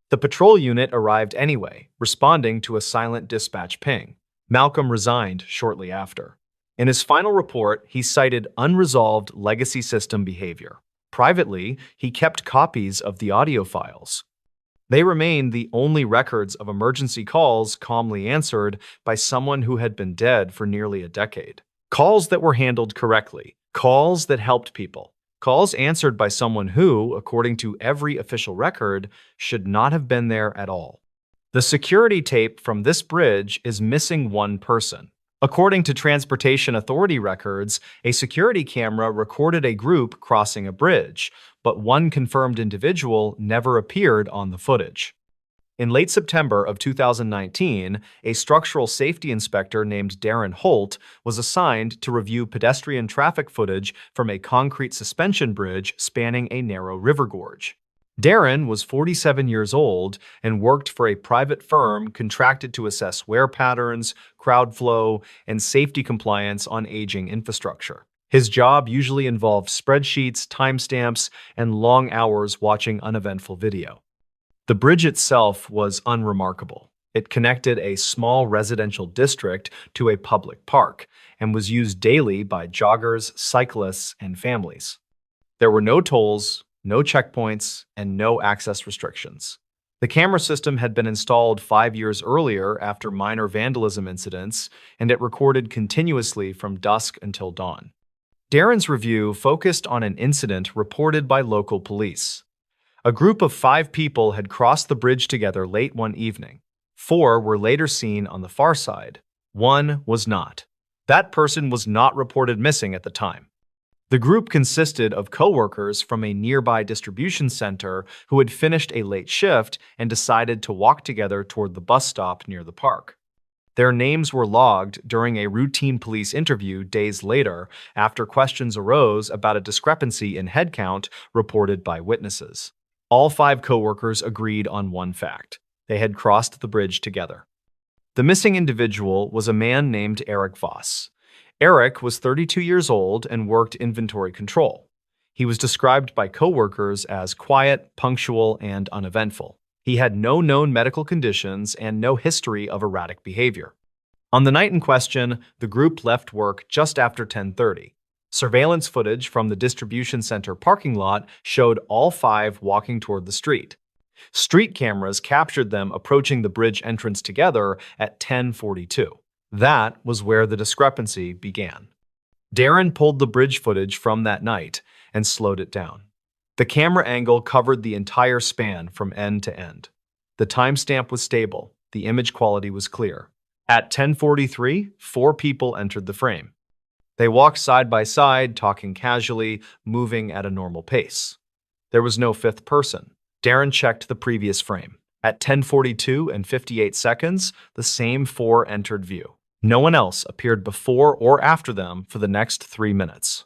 S1: The patrol unit arrived anyway, responding to a silent dispatch ping. Malcolm resigned shortly after. In his final report, he cited unresolved legacy system behavior. Privately, he kept copies of the audio files. They remain the only records of emergency calls calmly answered by someone who had been dead for nearly a decade. Calls that were handled correctly. Calls that helped people. calls answered by someone who, according to every official record, should not have been there at all. The security tape from this bridge is missing one person. According to Transportation Authority records, a security camera recorded a group crossing a bridge, but one confirmed individual never appeared on the footage. In late September of 2019, a structural safety inspector named Darren Holt was assigned to review pedestrian traffic footage from a concrete suspension bridge spanning a narrow river gorge. Darren was 47 years old and worked for a private firm contracted to assess wear patterns, crowd flow, and safety compliance on aging infrastructure. His job usually involved spreadsheets, timestamps, and long hours watching uneventful video. The bridge itself was unremarkable. It connected a small residential district to a public park and was used daily by joggers, cyclists, and families. There were no tolls, no checkpoints, and no access restrictions. The camera system had been installed 5 years earlier after minor vandalism incidents, and it recorded continuously from dusk until dawn. Darren's review focused on an incident reported by local police. A group of 5 people had crossed the bridge together late one evening. 4 were later seen on the far side. 1 was not. That person was not reported missing at the time. The group consisted of co-workers from a nearby distribution center who had finished a late shift and decided to walk together toward the bus stop near the park. Their names were logged during a routine police interview days later after questions arose about a discrepancy in head count reported by witnesses. All 5 co-workers agreed on one fact. They had crossed the bridge together. The missing individual was a man named Eric Voss. Eric was 32 years old and worked inventory control. He was described by co-workers as quiet, punctual, and uneventful. He had no known medical conditions and no history of erratic behavior. On the night in question, the group left work just after 10:30. Surveillance footage from the distribution center parking lot showed all 5 walking toward the street. Street cameras captured them approaching the bridge entrance together at 10:42. That was where the discrepancy began. Darren pulled the bridge footage from that night and slowed it down. The camera angle covered the entire span from end to end. The timestamp was stable. The image quality was clear. At 10:43, 4 people entered the frame. They walked side by side, talking casually, moving at a normal pace. There was no 5th person. Darren checked the previous frame. At 10:42 and 58 seconds, the same 4 entered view. No one else appeared before or after them for the next 3 minutes.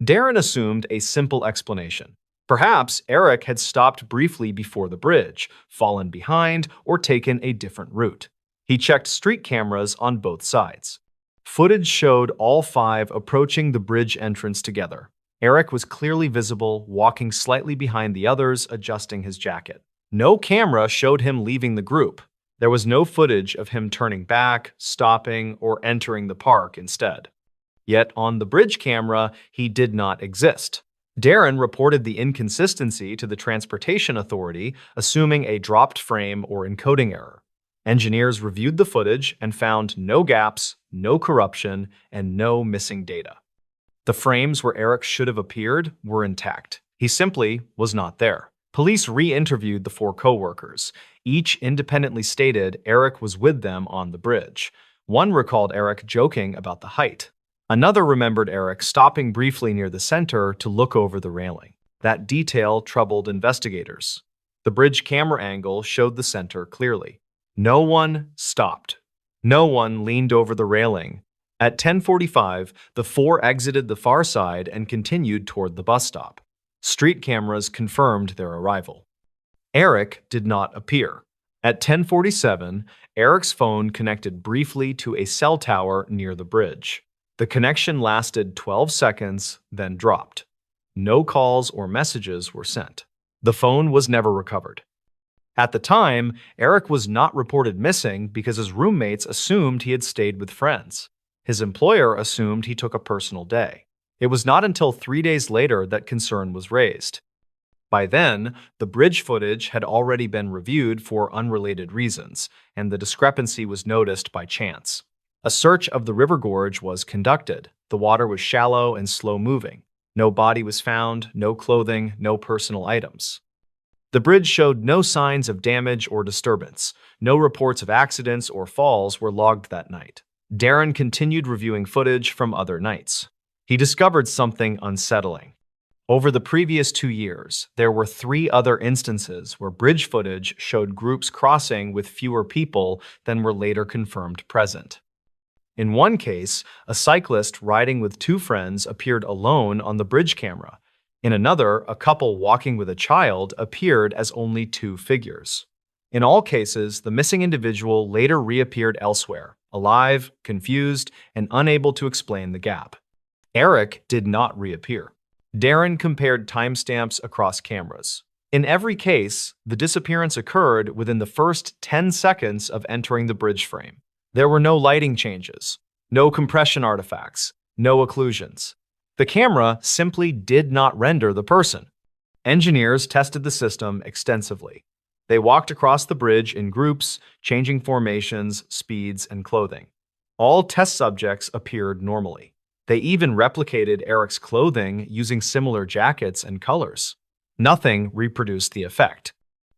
S1: Darren assumed a simple explanation. Perhaps Eric had stopped briefly before the bridge, fallen behind, or taken a different route. He checked street cameras on both sides. Footage showed all 5 approaching the bridge entrance together. Eric was clearly visible, walking slightly behind the others, adjusting his jacket. No camera showed him leaving the group. There was no footage of him turning back, stopping, or entering the park instead. Yet on the bridge camera, he did not exist. Darren reported the inconsistency to the Transportation Authority, assuming a dropped frame or encoding error. Engineers reviewed the footage and found no gaps, no corruption, and no missing data. The frames where Eric should have appeared were intact. He simply was not there. Police re-interviewed the 4 co-workers. Each independently stated Eric was with them on the bridge. One recalled Eric joking about the height. Another remembered Eric stopping briefly near the center to look over the railing. That detail troubled investigators. The bridge camera angle showed the center clearly. No one stopped. No one leaned over the railing. At 10:45, the 4 exited the far side and continued toward the bus stop. Street cameras confirmed their arrival. Eric did not appear. At 10:47, Eric's phone connected briefly to a cell tower near the bridge. The connection lasted 12 seconds, then dropped. No calls or messages were sent. The phone was never recovered. At the time, Eric was not reported missing because his roommates assumed he had stayed with friends. His employer assumed he took a personal day. It was not until 3 days later that concern was raised. By then, the bridge footage had already been reviewed for unrelated reasons, and the discrepancy was noticed by chance. A search of the river gorge was conducted. The water was shallow and slow-moving. No body was found, no clothing, no personal items. The bridge showed no signs of damage or disturbance. No reports of accidents or falls were logged that night. Darren continued reviewing footage from other nights. He discovered something unsettling. Over the previous 2 years, there were 3 other instances where bridge footage showed groups crossing with fewer people than were later confirmed present. In one case, a cyclist riding with 2 friends appeared alone on the bridge camera. In another, a couple walking with a child appeared as only 2 figures. In all cases, the missing individual later reappeared elsewhere, alive, confused, and unable to explain the gap. Eric did not reappear. Darren compared timestamps across cameras. In every case, the disappearance occurred within the first 10 seconds of entering the bridge frame. There were no lighting changes, no compression artifacts, no occlusions. The camera simply did not render the person. Engineers tested the system extensively. They walked across the bridge in groups, changing formations, speeds, and clothing. All test subjects appeared normally. They even replicated Eric's clothing using similar jackets and colors. Nothing reproduced the effect.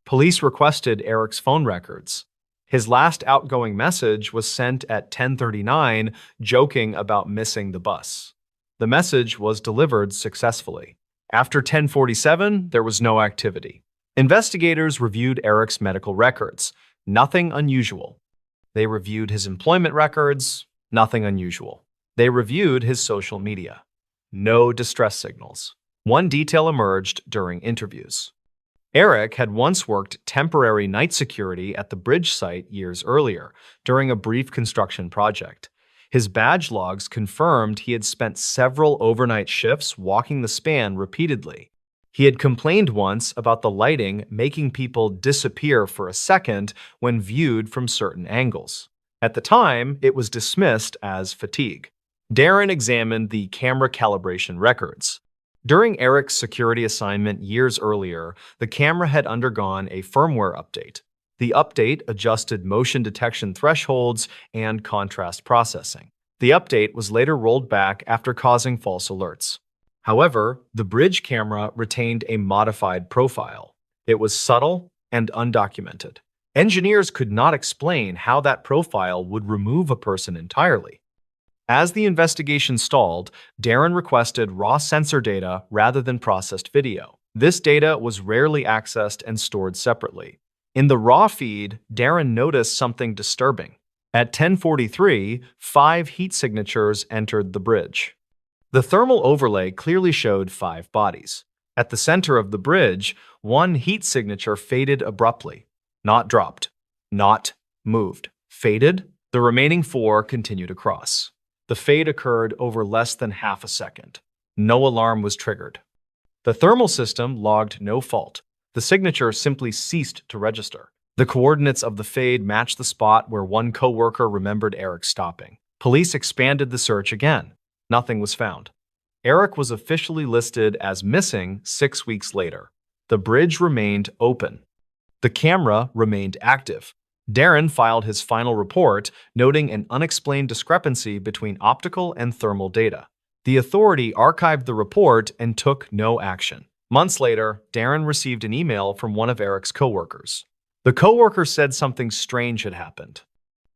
S1: Police requested Eric's phone records. His last outgoing message was sent at 10:39, joking about missing the bus. The message was delivered successfully. After 10:47, there was no activity. Investigators reviewed Eric's medical records. Nothing unusual. They reviewed his employment records. Nothing unusual. They reviewed his social media. No distress signals. One detail emerged during interviews. Eric had once worked temporary night security at the bridge site years earlier, during a brief construction project. His badge logs confirmed he had spent several overnight shifts walking the span repeatedly. He had complained once about the lighting making people disappear for a second when viewed from certain angles. At the time, it was dismissed as fatigue. Darren examined the camera calibration records. During Eric's security assignment years earlier, the camera had undergone a firmware update. The update adjusted motion detection thresholds and contrast processing. The update was later rolled back after causing false alerts. However, the bridge camera retained a modified profile. It was subtle and undocumented. Engineers could not explain how that profile would remove a person entirely. As the investigation stalled, Darren requested raw sensor data rather than processed video. This data was rarely accessed and stored separately. In the raw feed, Darren noticed something disturbing. At 10:43, 5 heat signatures entered the bridge. The thermal overlay clearly showed 5 bodies. At the center of the bridge, one heat signature faded abruptly. Not dropped. Not moved. Faded. The remaining 4 continued across. The fade occurred over less than half a second. No alarm was triggered. The thermal system logged no fault. The signature simply ceased to register. The coordinates of the fade matched the spot where one coworker remembered Eric stopping. Police expanded the search again. Nothing was found. Eric was officially listed as missing 6 weeks later. The bridge remained open. The camera remained active. Darren filed his final report, noting an unexplained discrepancy between optical and thermal data. The authority archived the report and took no action. Months later, Darren received an email from one of Eric's coworkers. The coworker said something strange had happened.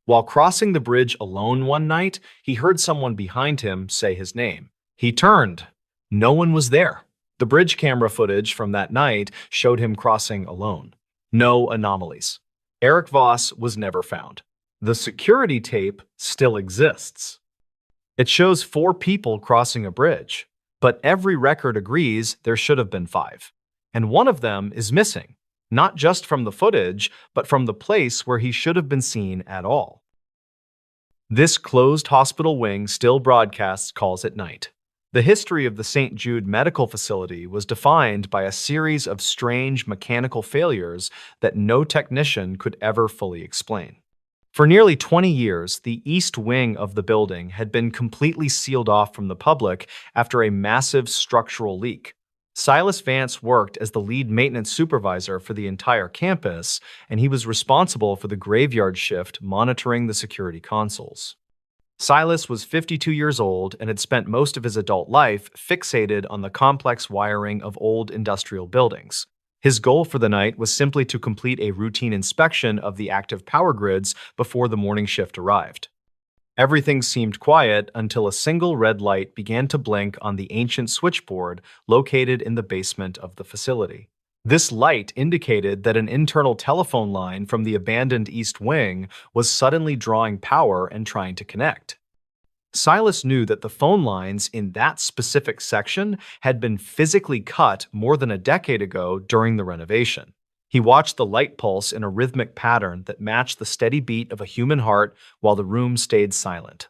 S1: While crossing the bridge alone one night, he heard someone behind him say his name. He turned. No one was there. The bridge camera footage from that night showed him crossing alone. No anomalies. Eric Voss was never found. The security tape still exists. It shows 4 people crossing a bridge, but every record agrees there should have been 5. And one of them is missing, not just from the footage, but from the place where he should have been seen at all. This closed hospital wing still broadcasts calls at night. The history of the St. Jude Medical Facility was defined by a series of strange mechanical failures that no technician could ever fully explain. For nearly 20 years, the east wing of the building had been completely sealed off from the public after a massive structural leak. Silas Vance worked as the lead maintenance supervisor for the entire campus, and he was responsible for the graveyard shift monitoring the security consoles. Silas was 52 years old and had spent most of his adult life fixated on the complex wiring of old industrial buildings. His goal for the night was simply to complete a routine inspection of the active power grids before the morning shift arrived. Everything seemed quiet until a single red light began to blink on the ancient switchboard located in the basement of the facility. This light indicated that an internal telephone line from the abandoned East Wing was suddenly drawing power and trying to connect. Silas knew that the phone lines in that specific section had been physically cut more than a decade ago during the renovation. He watched the light pulse in a rhythmic pattern that matched the steady beat of a human heart while the room stayed silent.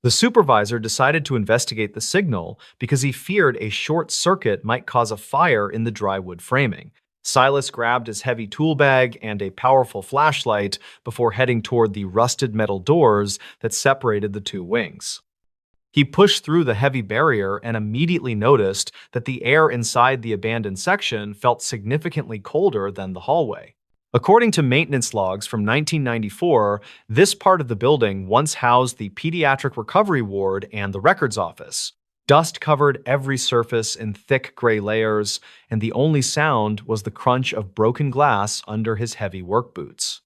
S1: The supervisor decided to investigate the signal because he feared a short circuit might cause a fire in the drywood framing. Silas grabbed his heavy tool bag and a powerful flashlight before heading toward the rusted metal doors that separated the two wings. He pushed through the heavy barrier and immediately noticed that the air inside the abandoned section felt significantly colder than the hallway. According to maintenance logs from 1994, this part of the building once housed the pediatric recovery ward and the records office. Dust covered every surface in thick gray layers, and the only sound was the crunch of broken glass under his heavy work boots.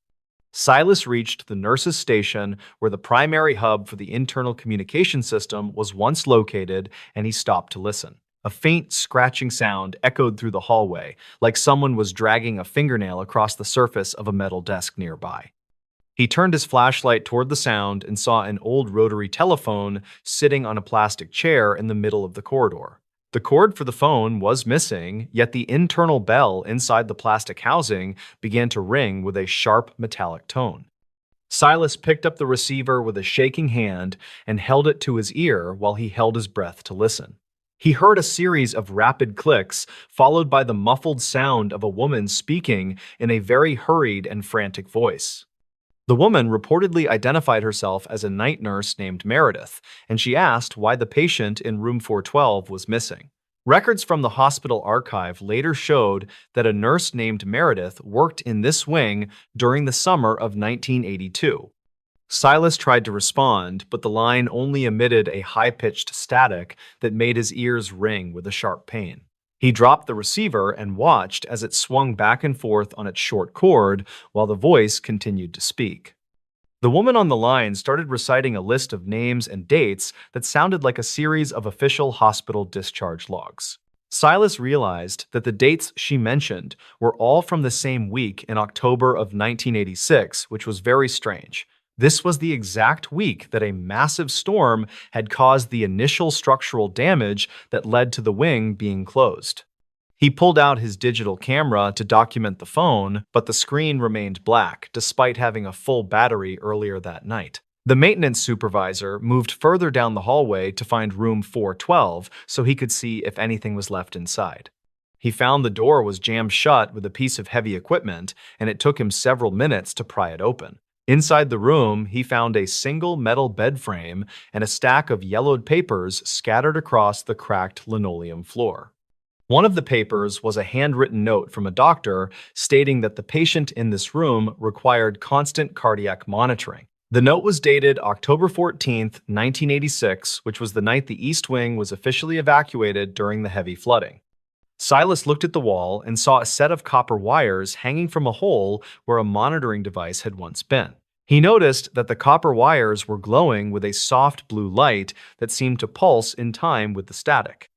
S1: Silas reached the nurse's station where the primary hub for the internal communication system was once located, and he stopped to listen. A faint scratching sound echoed through the hallway, like someone was dragging a fingernail across the surface of a metal desk nearby. He turned his flashlight toward the sound and saw an old rotary telephone sitting on a plastic chair in the middle of the corridor. The cord for the phone was missing, yet the internal bell inside the plastic housing began to ring with a sharp metallic tone. Silas picked up the receiver with a shaking hand and held it to his ear while he held his breath to listen. He heard a series of rapid clicks, followed by the muffled sound of a woman speaking in a very hurried and frantic voice. The woman reportedly identified herself as a night nurse named Meredith, and she asked why the patient in room 412 was missing. Records from the hospital archive later showed that a nurse named Meredith worked in this wing during the summer of 1982. Silas tried to respond, but the line only emitted a high-pitched static that made his ears ring with a sharp pain. He dropped the receiver and watched as it swung back and forth on its short cord while the voice continued to speak. The woman on the line started reciting a list of names and dates that sounded like a series of official hospital discharge logs. Silas realized that the dates she mentioned were all from the same week in October of 1986, which was very strange. This was the exact week that a massive storm had caused the initial structural damage that led to the wing being closed. He pulled out his digital camera to document the phone, but the screen remained black despite having a full battery earlier that night. The maintenance supervisor moved further down the hallway to find room 412 so he could see if anything was left inside. He found the door was jammed shut with a piece of heavy equipment, and it took him several minutes to pry it open. Inside the room, he found a single metal bed frame and a stack of yellowed papers scattered across the cracked linoleum floor. One of the papers was a handwritten note from a doctor stating that the patient in this room required constant cardiac monitoring. The note was dated October 14, 1986, which was the night the East Wing was officially evacuated during the heavy flooding. Silas looked at the wall and saw a set of copper wires hanging from a hole where a monitoring device had once been. He noticed that the copper wires were glowing with a soft blue light that seemed to pulse in time with the static.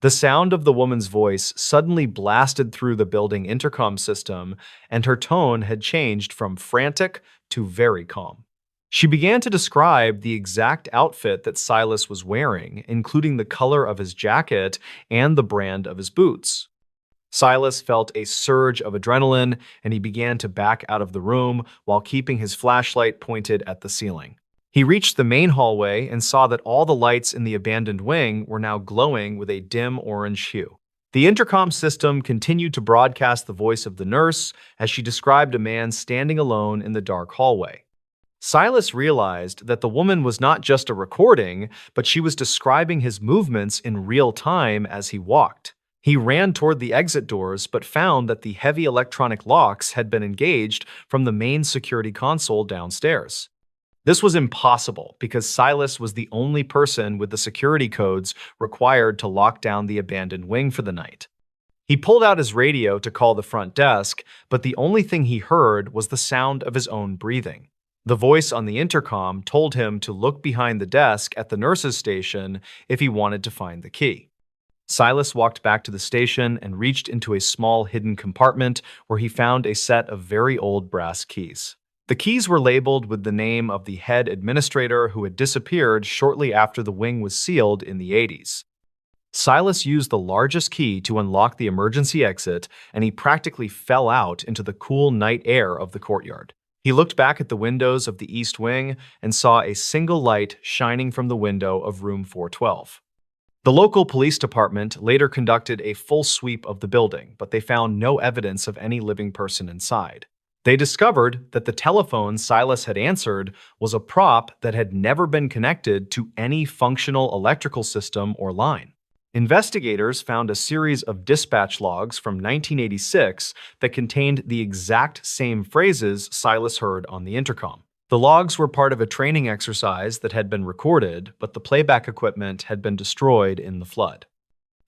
S1: The sound of the woman's voice suddenly blasted through the building intercom system, and her tone had changed from frantic to very calm. She began to describe the exact outfit that Silas was wearing, including the color of his jacket and the brand of his boots. Silas felt a surge of adrenaline, and he began to back out of the room while keeping his flashlight pointed at the ceiling. He reached the main hallway and saw that all the lights in the abandoned wing were now glowing with a dim orange hue. The intercom system continued to broadcast the voice of the nurse as she described a man standing alone in the dark hallway. Silas realized that the woman was not just a recording, but she was describing his movements in real time as he walked. He ran toward the exit doors, but found that the heavy electronic locks had been engaged from the main security console downstairs. This was impossible because Silas was the only person with the security codes required to lock down the abandoned wing for the night. He pulled out his radio to call the front desk, but the only thing he heard was the sound of his own breathing. The voice on the intercom told him to look behind the desk at the nurse's station if he wanted to find the key. Silas walked back to the station and reached into a small hidden compartment where he found a set of very old brass keys. The keys were labeled with the name of the head administrator who had disappeared shortly after the wing was sealed in the 80s. Silas used the largest key to unlock the emergency exit, and he practically fell out into the cool night air of the courtyard. He looked back at the windows of the East Wing and saw a single light shining from the window of room 412. The local police department later conducted a full sweep of the building, but they found no evidence of any living person inside. They discovered that the telephone Silas had answered was a prop that had never been connected to any functional electrical system or line. Investigators found a series of dispatch logs from 1986 that contained the exact same phrases Silas heard on the intercom. The logs were part of a training exercise that had been recorded, but the playback equipment had been destroyed in the flood.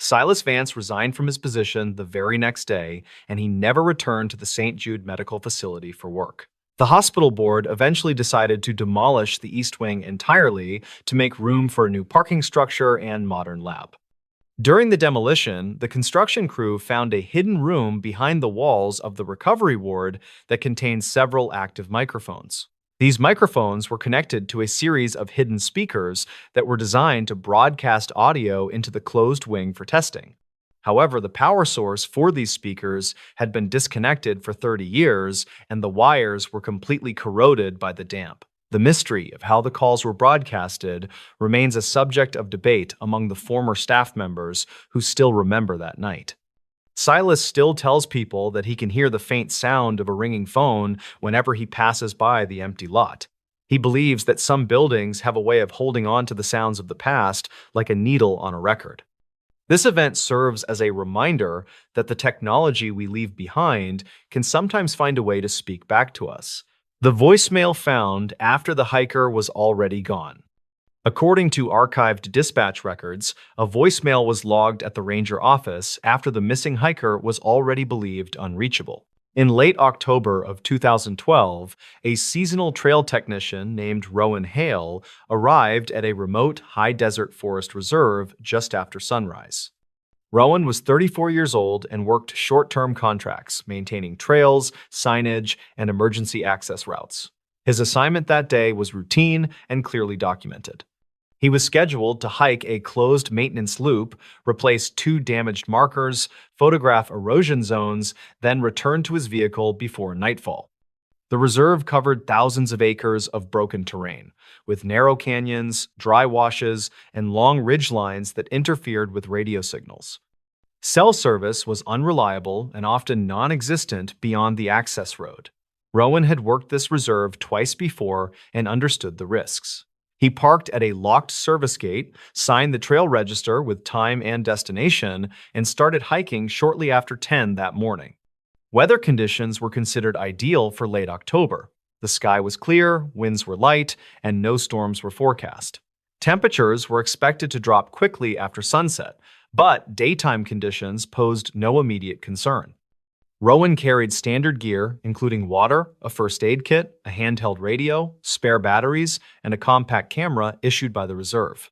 S1: Silas Vance resigned from his position the very next day, and he never returned to the St. Jude Medical Facility for work. The hospital board eventually decided to demolish the East Wing entirely to make room for a new parking structure and modern lab. During the demolition, the construction crew found a hidden room behind the walls of the recovery ward that contained several active microphones. These microphones were connected to a series of hidden speakers that were designed to broadcast audio into the closed wing for testing. However, the power source for these speakers had been disconnected for 30 years, and the wires were completely corroded by the damp. The mystery of how the calls were broadcasted remains a subject of debate among the former staff members who still remember that night. Silas still tells people that he can hear the faint sound of a ringing phone whenever he passes by the empty lot. He believes that some buildings have a way of holding on to the sounds of the past like a needle on a record. This event serves as a reminder that the technology we leave behind can sometimes find a way to speak back to us. The voicemail found after the hiker was already gone. According to archived dispatch records, a voicemail was logged at the ranger office after the missing hiker was already believed unreachable. In late October of 2012, a seasonal trail technician named Rowan Hale arrived at a remote high-desert forest reserve just after sunrise. Rowan was 34 years old and worked short-term contracts, maintaining trails, signage, and emergency access routes. His assignment that day was routine and clearly documented. He was scheduled to hike a closed maintenance loop, replace 2 damaged markers, photograph erosion zones, then return to his vehicle before nightfall. The reserve covered thousands of acres of broken terrain, with narrow canyons, dry washes, and long ridge lines that interfered with radio signals. Cell service was unreliable and often non-existent beyond the access road. Rowan had worked this reserve twice before and understood the risks. He parked at a locked service gate, signed the trail register with time and destination, and started hiking shortly after 10 that morning. Weather conditions were considered ideal for late October. The sky was clear, winds were light, and no storms were forecast. Temperatures were expected to drop quickly after sunset, but daytime conditions posed no immediate concern. Rowan carried standard gear, including water, a first aid kit, a handheld radio, spare batteries, and a compact camera issued by the reserve.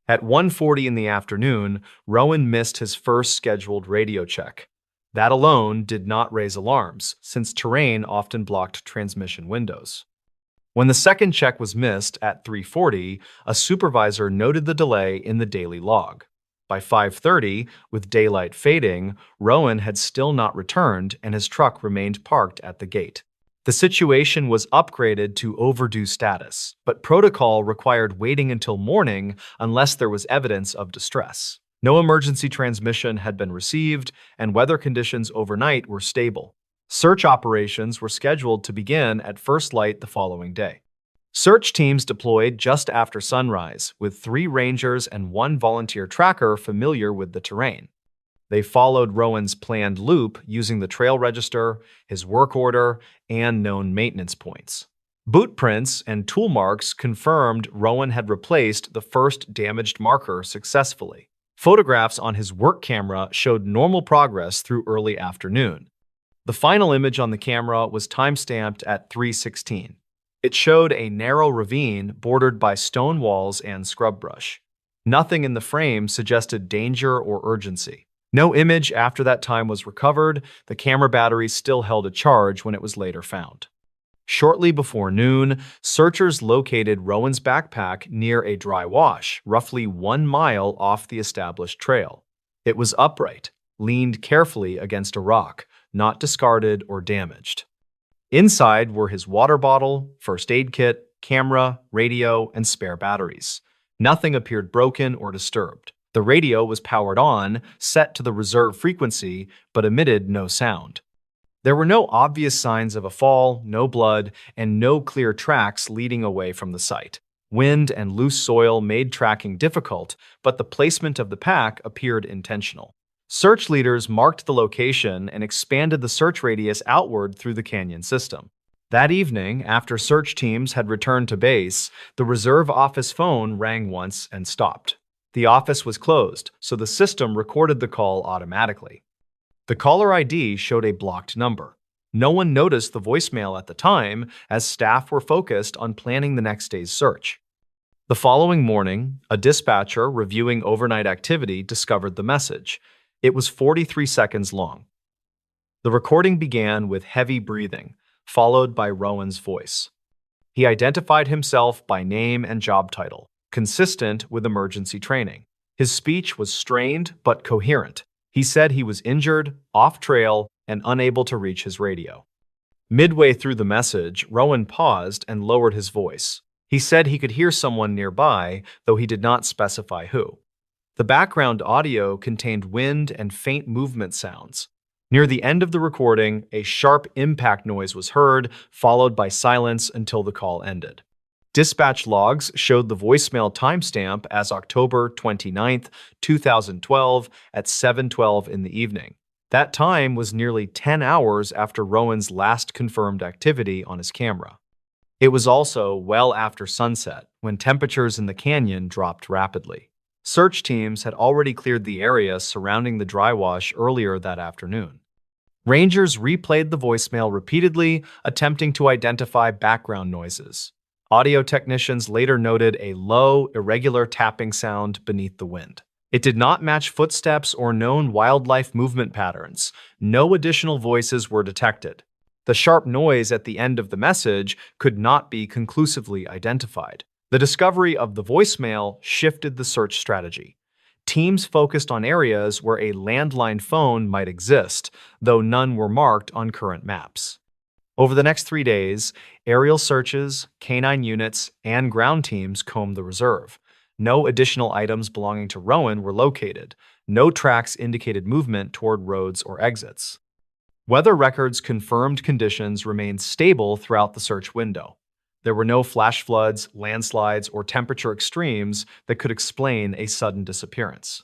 S1: At 1:40 in the afternoon, Rowan missed his first scheduled radio check. That alone did not raise alarms, since terrain often blocked transmission windows. When the second check was missed at 3:40, a supervisor noted the delay in the daily log. By 5:30, with daylight fading, Rowan had still not returned and his truck remained parked at the gate. The situation was upgraded to overdue status, but protocol required waiting until morning unless there was evidence of distress. No emergency transmission had been received, and weather conditions overnight were stable. Search operations were scheduled to begin at first light the following day. Search teams deployed just after sunrise, with 3 rangers and 1 volunteer tracker familiar with the terrain. They followed Rowan's planned loop using the trail register, his work order, and known maintenance points. Boot prints and tool marks confirmed Rowan had replaced the first damaged marker successfully. Photographs on his work camera showed normal progress through early afternoon. The final image on the camera was timestamped at 3:16. It showed a narrow ravine bordered by stone walls and scrub brush. Nothing in the frame suggested danger or urgency. No image after that time was recovered. The camera battery still held a charge when it was later found. Shortly before noon, searchers located Rowan's backpack near a dry wash, roughly 1 mile off the established trail. It was upright, leaned carefully against a rock, not discarded or damaged. Inside were his water bottle, first aid kit, camera, radio, and spare batteries. Nothing appeared broken or disturbed. The radio was powered on, set to the reserve frequency, but emitted no sound. There were no obvious signs of a fall, no blood, and no clear tracks leading away from the site. Wind and loose soil made tracking difficult, but the placement of the pack appeared intentional. Search leaders marked the location and expanded the search radius outward through the canyon system. That evening, after search teams had returned to base, the reserve office phone rang once and stopped. The office was closed, so the system recorded the call automatically. The caller ID showed a blocked number. No one noticed the voicemail at the time, as staff were focused on planning the next day's search. The following morning, a dispatcher reviewing overnight activity discovered the message. It was 43 seconds long. The recording began with heavy breathing, followed by Rowan's voice. He identified himself by name and job title, consistent with emergency training. His speech was strained but coherent. He said he was injured, off-trail, and unable to reach his radio. Midway through the message, Rowan paused and lowered his voice. He said he could hear someone nearby, though he did not specify who. The background audio contained wind and faint movement sounds. Near the end of the recording, a sharp impact noise was heard, followed by silence until the call ended. Dispatch logs showed the voicemail timestamp as October 29, 2012 at 7:12 in the evening. That time was nearly 10 hours after Rowan's last confirmed activity on his camera. It was also well after sunset, when temperatures in the canyon dropped rapidly. Search teams had already cleared the area surrounding the dry wash earlier that afternoon. Rangers replayed the voicemail repeatedly, attempting to identify background noises. Audio technicians later noted a low, irregular tapping sound beneath the wind. It did not match footsteps or known wildlife movement patterns. No additional voices were detected. The sharp noise at the end of the message could not be conclusively identified. The discovery of the voicemail shifted the search strategy. Teams focused on areas where a landline phone might exist, though none were marked on current maps. Over the next 3 days, aerial searches, canine units, and ground teams combed the reserve. No additional items belonging to Rowan were located. No tracks indicated movement toward roads or exits. Weather records confirmed conditions remained stable throughout the search window. There were no flash floods, landslides, or temperature extremes that could explain a sudden disappearance.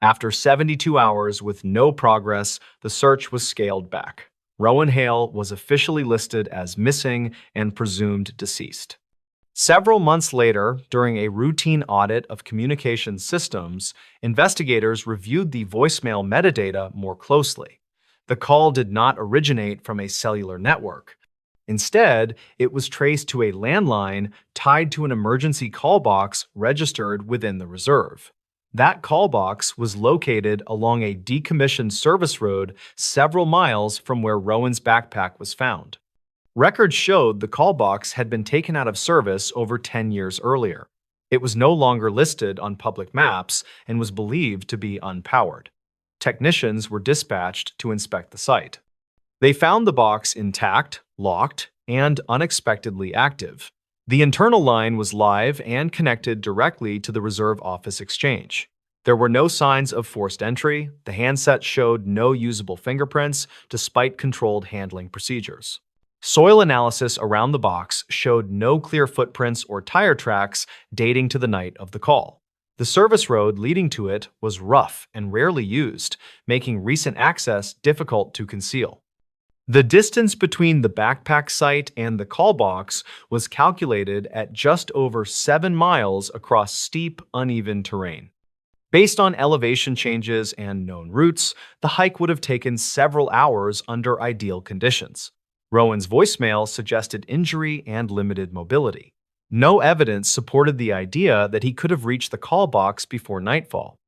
S1: After 72 hours with no progress, the search was scaled back. Rowan Hale was officially listed as missing and presumed deceased. Several months later, during a routine audit of communication systems, investigators reviewed the voicemail metadata more closely. The call did not originate from a cellular network. Instead, it was traced to a landline tied to an emergency call box registered within the reserve. That call box was located along a decommissioned service road several miles from where Rowan's backpack was found. Records showed the call box had been taken out of service over 10 years earlier. It was no longer listed on public maps and was believed to be unpowered. Technicians were dispatched to inspect the site. They found the box intact, locked, and unexpectedly active. The internal line was live and connected directly to the reserve office exchange. There were no signs of forced entry. The handset showed no usable fingerprints, despite controlled handling procedures. Soil analysis around the box showed no clear footprints or tire tracks dating to the night of the call. The service road leading to it was rough and rarely used, making recent access difficult to conceal. The distance between the backpack site and the call box was calculated at just over 7 miles across steep, uneven terrain. Based on elevation changes and known routes, the hike would have taken several hours under ideal conditions. Rowan's voicemail suggested injury and limited mobility. No evidence supported the idea that he could have reached the call box before nightfall.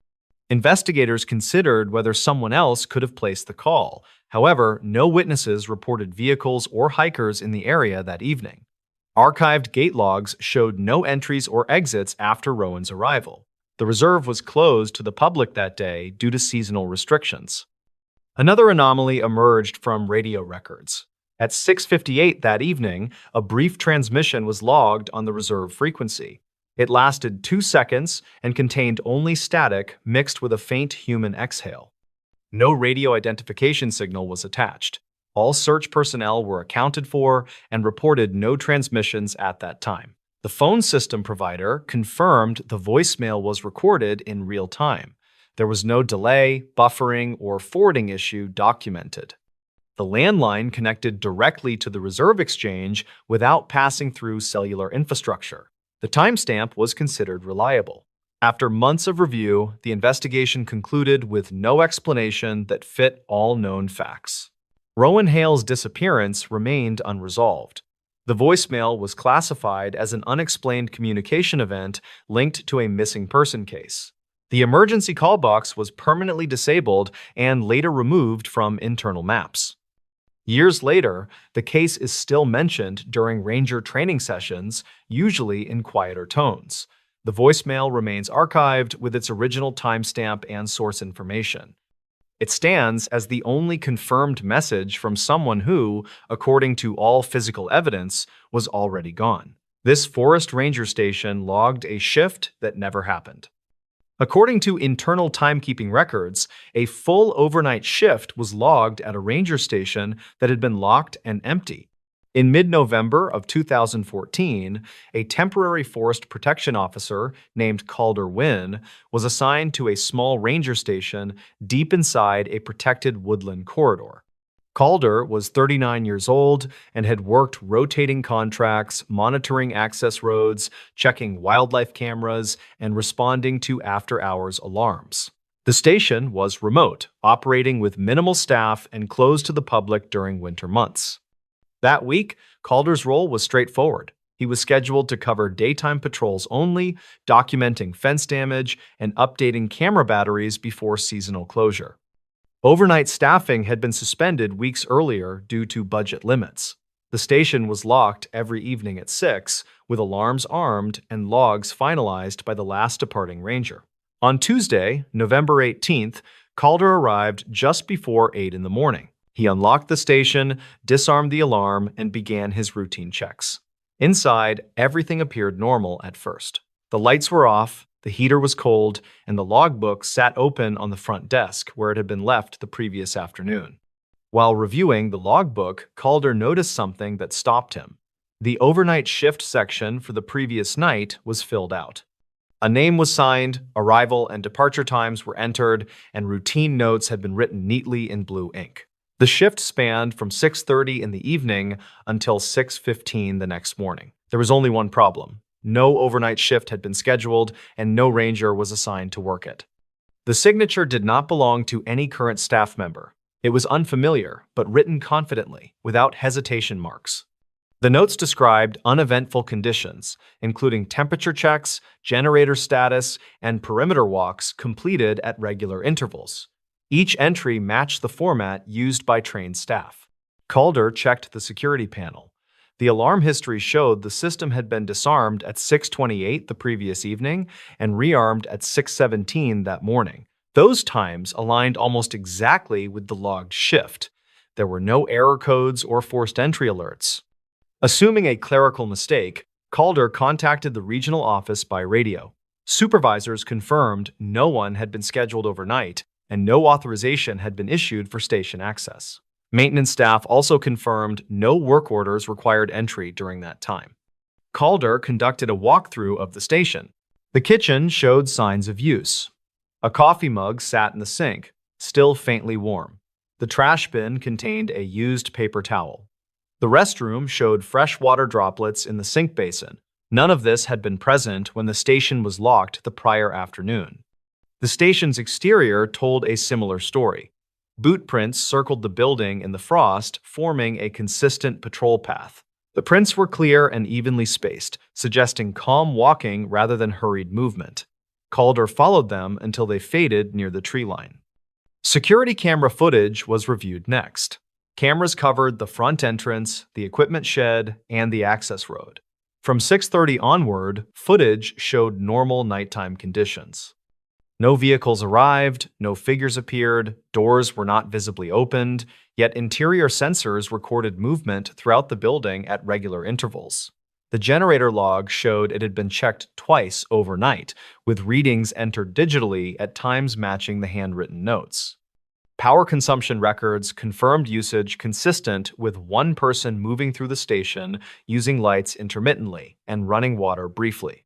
S1: Investigators considered whether someone else could have placed the call. However, no witnesses reported vehicles or hikers in the area that evening. Archived gate logs showed no entries or exits after Rowan's arrival. The reserve was closed to the public that day due to seasonal restrictions. Another anomaly emerged from radio records. At 6:58 that evening, a brief transmission was logged on the reserve frequency. It lasted 2 seconds and contained only static mixed with a faint human exhale. No radio identification signal was attached. All search personnel were accounted for and reported no transmissions at that time. The phone system provider confirmed the voicemail was recorded in real time. There was no delay, buffering, or forwarding issue documented. The landline connected directly to the reserve exchange without passing through cellular infrastructure. The timestamp was considered reliable. After months of review, the investigation concluded with no explanation that fit all known facts. Rowan Hale's disappearance remained unresolved. The voicemail was classified as an unexplained communication event linked to a missing person case. The emergency call box was permanently disabled and later removed from internal maps. Years later, the case is still mentioned during ranger training sessions, usually in quieter tones. The voicemail remains archived with its original timestamp and source information. It stands as the only confirmed message from someone who, according to all physical evidence, was already gone. This forest ranger station logged a shift that never happened. According to internal timekeeping records, a full overnight shift was logged at a ranger station that had been locked and empty. In mid-November of 2014, a temporary forest protection officer named Calder Wynn was assigned to a small ranger station deep inside a protected woodland corridor. Calder was 39 years old and had worked rotating contracts, monitoring access roads, checking wildlife cameras, and responding to after-hours alarms. The station was remote, operating with minimal staff and closed to the public during winter months. That week, Calder's role was straightforward. He was scheduled to cover daytime patrols only, documenting fence damage, and updating camera batteries before seasonal closure. Overnight staffing had been suspended weeks earlier due to budget limits. The station was locked every evening at 6, with alarms armed and logs finalized by the last departing ranger. On Tuesday, November 18th, Calder arrived just before 8 in the morning. He unlocked the station, disarmed the alarm, and began his routine checks. Inside, everything appeared normal at first. The lights were off, the heater was cold, and the logbook sat open on the front desk where it had been left the previous afternoon. While reviewing the logbook, Calder noticed something that stopped him. The overnight shift section for the previous night was filled out. A name was signed, arrival and departure times were entered, and routine notes had been written neatly in blue ink. The shift spanned from 6:30 in the evening until 6:15 the next morning. There was only one problem. No overnight shift had been scheduled, and no ranger was assigned to work it. The signature did not belong to any current staff member. It was unfamiliar, but written confidently, without hesitation marks. The notes described uneventful conditions, including temperature checks, generator status, and perimeter walks completed at regular intervals. Each entry matched the format used by trained staff. Calder checked the security panel. The alarm history showed the system had been disarmed at 6:28 the previous evening and rearmed at 6:17 that morning. Those times aligned almost exactly with the logged shift. There were no error codes or forced entry alerts. Assuming a clerical mistake, Calder contacted the regional office by radio. Supervisors confirmed no one had been scheduled overnight, and no authorization had been issued for station access. Maintenance staff also confirmed no work orders required entry during that time. Calder conducted a walkthrough of the station. The kitchen showed signs of use. A coffee mug sat in the sink, still faintly warm. The trash bin contained a used paper towel. The restroom showed fresh water droplets in the sink basin. None of this had been present when the station was locked the prior afternoon. The station's exterior told a similar story. Boot prints circled the building in the frost, forming a consistent patrol path. The prints were clear and evenly spaced, suggesting calm walking rather than hurried movement. Calder followed them until they faded near the tree line. Security camera footage was reviewed next. Cameras covered the front entrance, the equipment shed, and the access road. From 6:30 onward, footage showed normal nighttime conditions. No vehicles arrived, no figures appeared, doors were not visibly opened, yet interior sensors recorded movement throughout the building at regular intervals. The generator log showed it had been checked twice overnight, with readings entered digitally at times matching the handwritten notes. Power consumption records confirmed usage consistent with one person moving through the station, using lights intermittently, and running water briefly.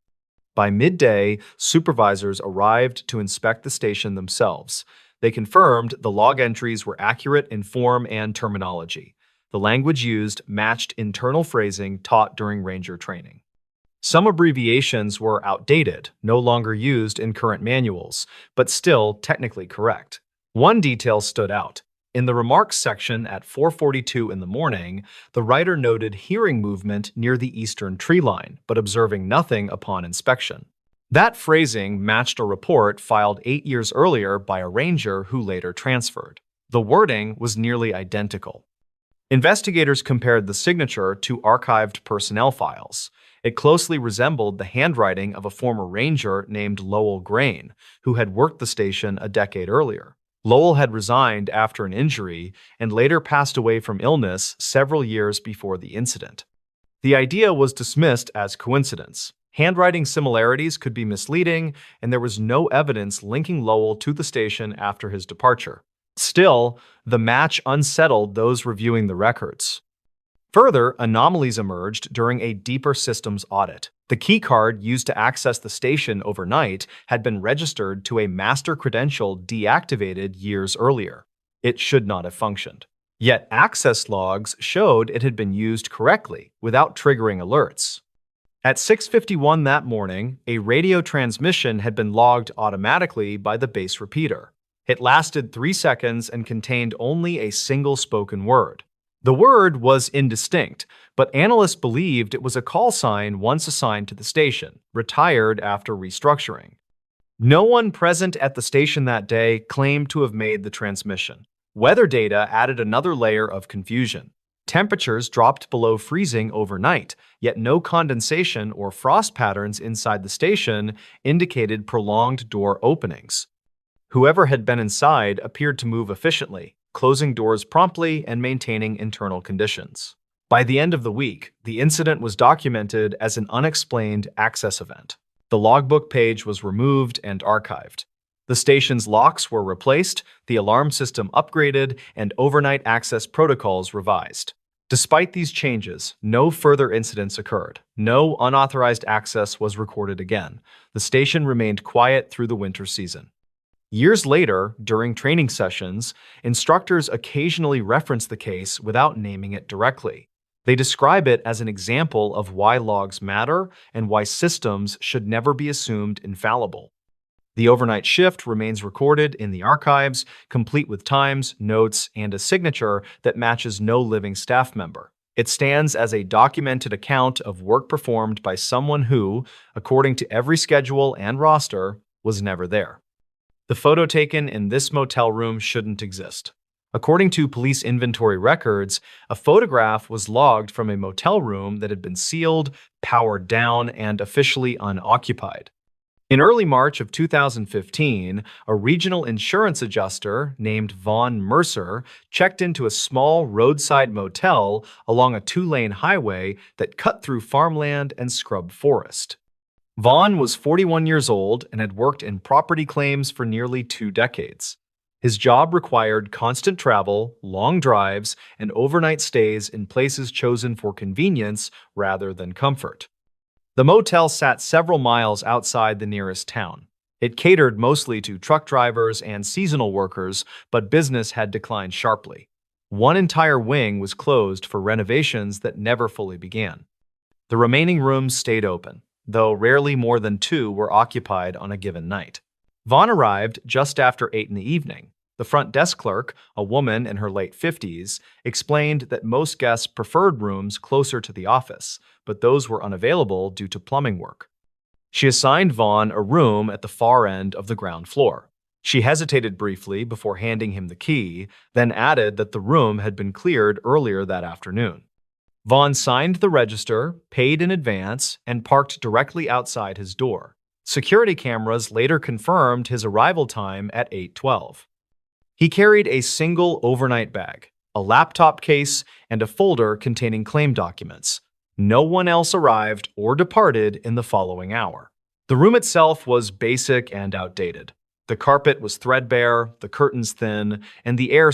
S1: By midday, supervisors arrived to inspect the station themselves. They confirmed the log entries were accurate in form and terminology. The language used matched internal phrasing taught during ranger training. Some abbreviations were outdated, no longer used in current manuals, but still technically correct. One detail stood out. In the remarks section at 4:42 in the morning, the writer noted hearing movement near the eastern tree line, but observing nothing upon inspection. That phrasing matched a report filed 8 years earlier by a ranger who later transferred. The wording was nearly identical. Investigators compared the signature to archived personnel files. It closely resembled the handwriting of a former ranger named Lowell Grain, who had worked the station a decade earlier. Lowell had resigned after an injury and later passed away from illness several years before the incident. The idea was dismissed as coincidence. Handwriting similarities could be misleading, and there was no evidence linking Lowell to the station after his departure. Still, the match unsettled those reviewing the records. Further, anomalies emerged during a deeper systems audit. The keycard used to access the station overnight had been registered to a master credential deactivated years earlier. It should not have functioned. Yet access logs showed it had been used correctly without triggering alerts. At 6:51 that morning, a radio transmission had been logged automatically by the base repeater. It lasted 3 seconds and contained only a single spoken word. The word was indistinct, but analysts believed it was a call sign once assigned to the station, retired after restructuring. No one present at the station that day claimed to have made the transmission. Weather data added another layer of confusion. Temperatures dropped below freezing overnight, yet no condensation or frost patterns inside the station indicated prolonged door openings. Whoever had been inside appeared to move efficiently, closing doors promptly and maintaining internal conditions. By the end of the week, the incident was documented as an unexplained access event. The logbook page was removed and archived. The station's locks were replaced, the alarm system upgraded, and overnight access protocols revised. Despite these changes, no further incidents occurred. No unauthorized access was recorded again. The station remained quiet through the winter season. Years later, during training sessions, instructors occasionally reference the case without naming it directly. They describe it as an example of why logs matter and why systems should never be assumed infallible. The overnight shift remains recorded in the archives, complete with times, notes, and a signature that matches no living staff member. It stands as a documented account of work performed by someone who, according to every schedule and roster, was never there. The photo taken in this motel room shouldn't exist. According to police inventory records, a photograph was logged from a motel room that had been sealed, powered down, and officially unoccupied. In early March of 2015, a regional insurance adjuster named Vaughn Mercer checked into a small roadside motel along a 2-lane highway that cut through farmland and scrub forest. Vaughn was 41 years old and had worked in property claims for nearly 2 decades. His job required constant travel, long drives, and overnight stays in places chosen for convenience rather than comfort. The motel sat several miles outside the nearest town. It catered mostly to truck drivers and seasonal workers, but business had declined sharply. One entire wing was closed for renovations that never fully began. The remaining rooms stayed open, though rarely more than 2 were occupied on a given night. Vaughn arrived just after 8 in the evening. The front desk clerk, a woman in her late 50s, explained that most guests preferred rooms closer to the office, but those were unavailable due to plumbing work. She assigned Vaughn a room at the far end of the ground floor. She hesitated briefly before handing him the key, then added that the room had been cleared earlier that afternoon. Vaughn signed the register, paid in advance, and parked directly outside his door. Security cameras later confirmed his arrival time at 8:12. He carried a single overnight bag, a laptop case, and a folder containing claim documents. No one else arrived or departed in the following hour. The room itself was basic and outdated. The carpet was threadbare, the curtains thin, and the air